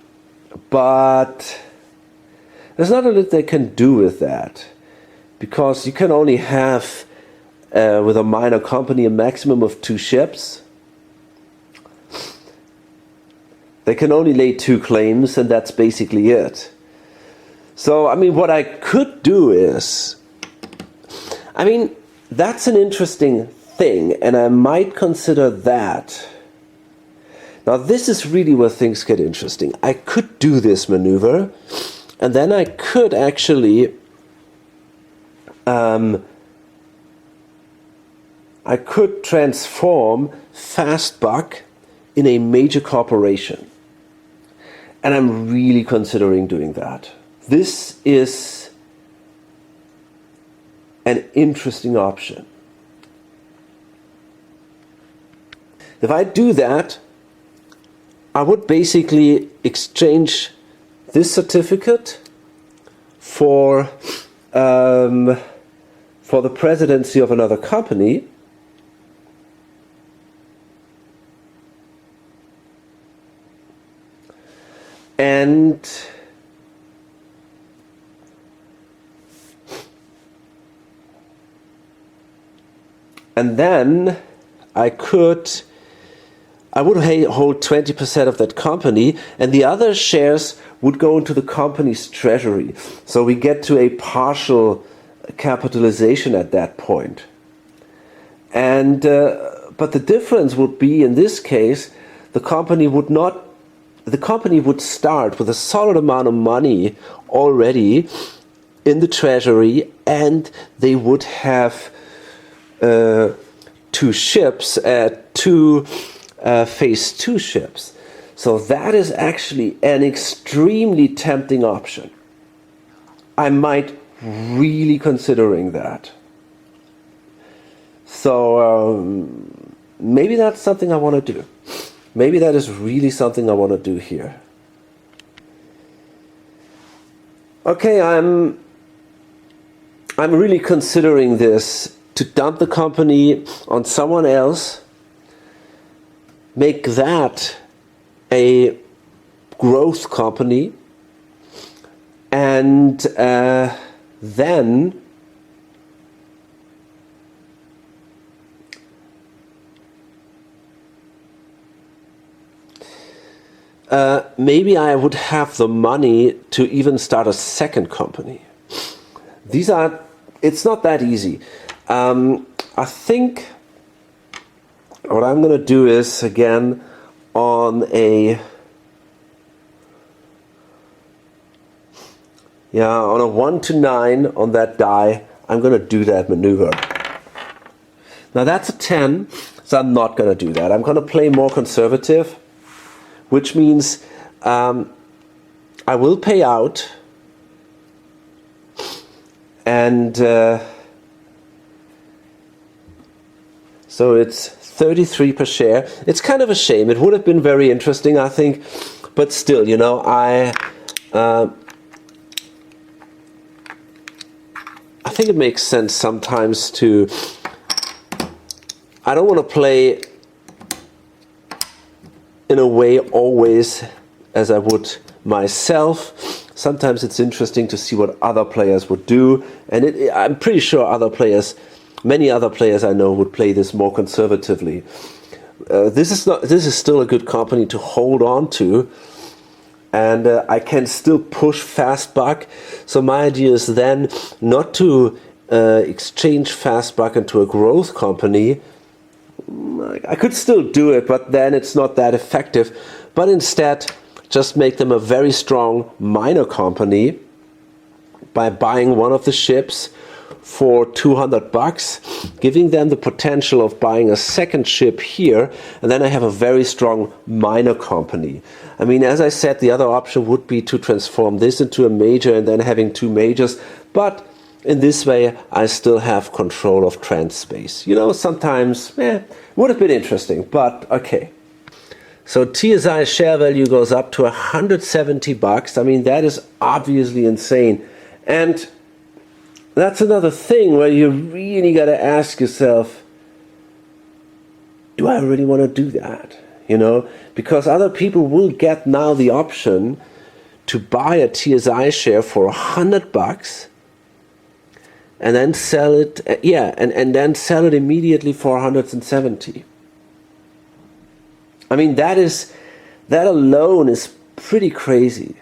but there's not a lot they can do with that, because you can only have, with a minor company, a maximum of 2 ships. They can only lay 2 claims, and that's basically it. So, what I could do is, that's an interesting thing, and I might consider that. Now this is really where things get interesting. I could do this maneuver, and then I could actually I could transform Fastbuck in a major corporation. And I'm really considering doing that. This is an interesting option. If I do that, I would basically exchange this certificate for the presidency of another company, and then I would hold 20% of that company, and the other shares would go into the company's treasury. So we get to a partial capitalization at that point. And but the difference would be, in this case, the company would start with a solid amount of money already in the treasury, and they would have 2 ships at 2 phase 2 ships. So that is actually an extremely tempting option. I might really considering that. So maybe that's something I want to do. Maybe that is really something I want to do here. Okay, I'm really considering this, to dump the company on someone else, make that a growth company, and then maybe I would have the money to even start a second company. It's not that easy. I think what I'm going to do is, again, on a 1 to 9 on that die, I'm going to do that maneuver. Now that's a 10, so I'm not going to do that. I'm going to play more conservative, which means I will pay out, and so it's 33 per share. It's kind of a shame. It would have been very interesting, I think, but still, I think it makes sense sometimes to. I don't want to play in a way always as I would myself. sometimes it's interesting to see what other players would do, and I'm pretty sure many other players I know would play this more conservatively. This is still a good company to hold on to, and I can still push Fastbuck. So my idea is then not to exchange Fastbuck into a growth company. I could still do it, but then it's not that effective. But instead, just make them a very strong minor company by buying one of the ships for $200, giving them the potential of buying a second ship here, and then I have a very strong minor company. I mean, as I said, the other option would be to transform this into a major and then having two majors, but in this way I still have control of trans space. You know, sometimes would have been interesting, but okay. So TSI share value goes up to $170. I mean, that is obviously insane. And that's another thing where you really got to ask yourself, do I really want to do that? You know, because other people will get now the option to buy a TSI share for $100 and then sell it, and then sell it immediately for 170. I mean, that alone is pretty crazy.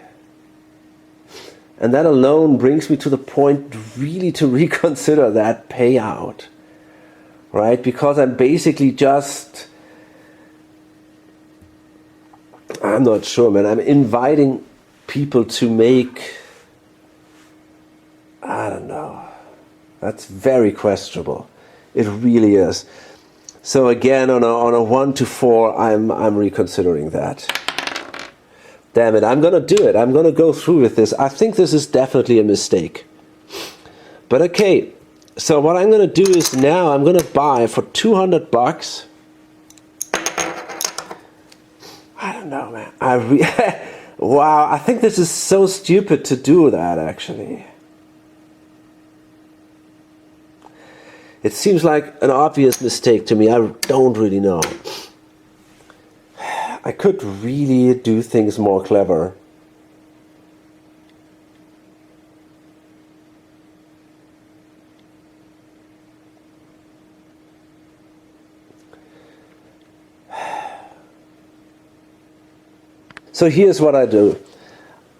And that alone brings me to the point really to reconsider that payout, right? Because I'm basically just, I'm not sure, man. I'm inviting people to make, I don't know. That's very questionable. It really is. So again, on a 1 to 4, I'm reconsidering that. Damn it, I'm gonna do it. I'm gonna go through with this. I think this is definitely a mistake. But okay, so what I'm gonna do is now I'm gonna buy for $200. I don't know, man. Wow, I think this is so stupid to do that, actually. It seems like an obvious mistake to me. I don't really know. I could really do things more clever. So here's what I do.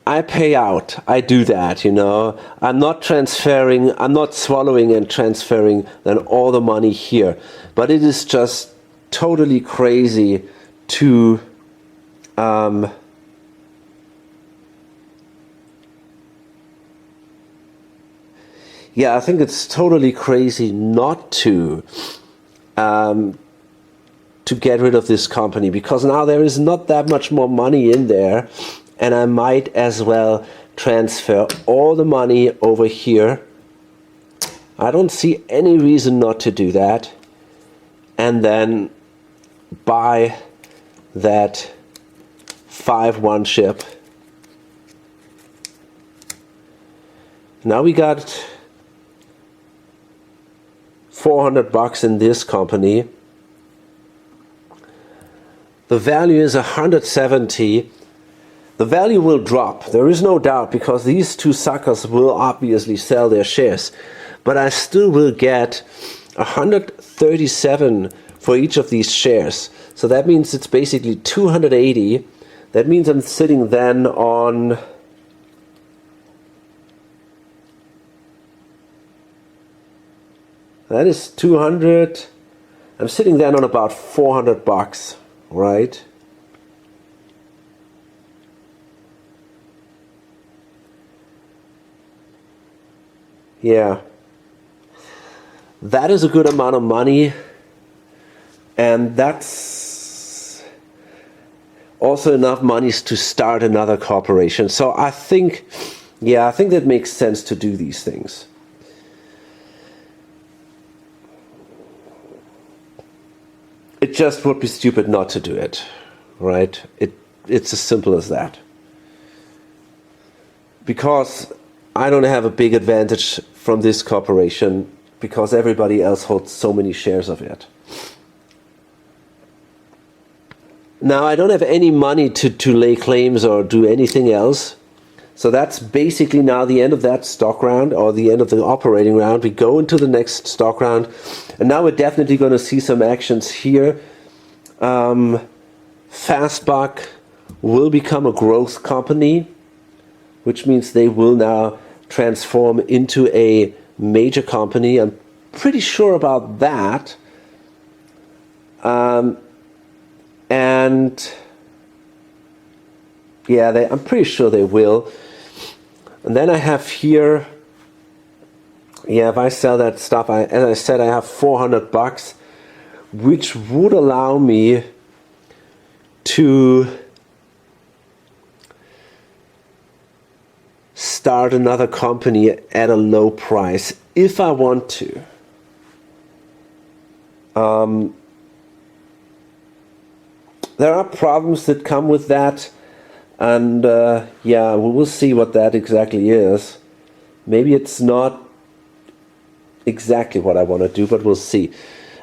I pay out. I do that, you know. I'm not transferring, I'm not swallowing and transferring then all the money here. But it is just totally crazy to I think it's totally crazy not to get rid of this company, because now there is not that much more money in there, and I might as well transfer all the money over here. I don't see any reason not to do that, and then buy that 5-1 ship. Now we got $400 in this company. The value is 170. The value will drop, there is no doubt, because these two suckers will obviously sell their shares. But I still will get 137 for each of these shares. So that means it's basically 280. That means I'm sitting then on that is 200. I'm sitting then on about $400, right? Yeah. That is a good amount of money, and that's also enough money to start another corporation. So I think that makes sense to do these things. It just would be stupid not to do it, right? It's as simple as that. Because I don't have a big advantage from this corporation, because everybody else holds so many shares of it. Now I don't have any money to lay claims or do anything else, So that's basically now the end of that stock round, or the end of the operating round. We go into the next stock round, and now we're definitely going to see some actions here. Fastbuck will become a growth company, which means they will now transform into a major company. I'm pretty sure about that. And yeah, I'm pretty sure they will. And then I have here, yeah, if I sell that stuff, as I said, I have $400, which would allow me to start another company at a low price if I want to. There are problems that come with that, and yeah, we will see what that exactly is. Maybe it's not exactly what I want to do, but we'll see.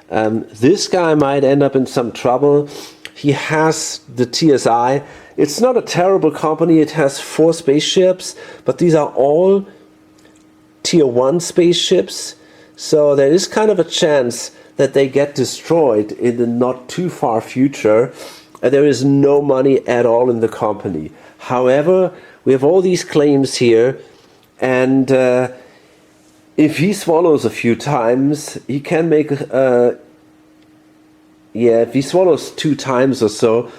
This guy might end up in some trouble. He has the TSI. It's not a terrible company. It has 4 spaceships, but these are all tier 1 spaceships. So there is kind of a chance that they get destroyed in the not too far future. And there is no money at all in the company. However, we have all these claims here, and if he swallows a few times, he can make yeah, if he swallows 2 times or so,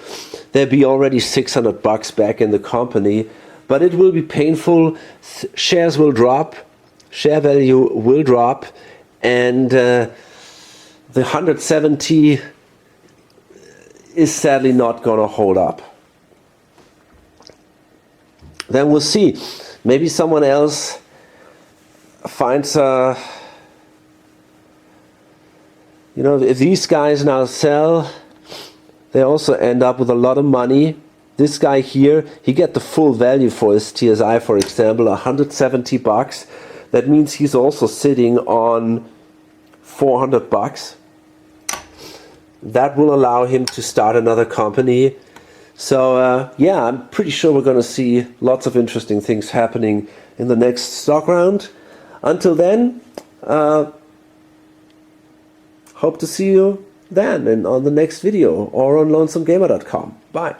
there'll be already $600 back in the company. But it will be painful. Shares will drop, share value will drop, and the 170 is sadly not going to hold up. Then we'll see. Maybe someone else finds a... You know, if these guys now sell, they also end up with a lot of money. This guy here, he get the full value for his TSI, for example, $170. That means he's also sitting on $400. That will allow him to start another company. So yeah, I'm pretty sure we're going to see lots of interesting things happening in the next stock round. Until then, hope to see you then and on the next video or on lonesomegamer.com. Bye.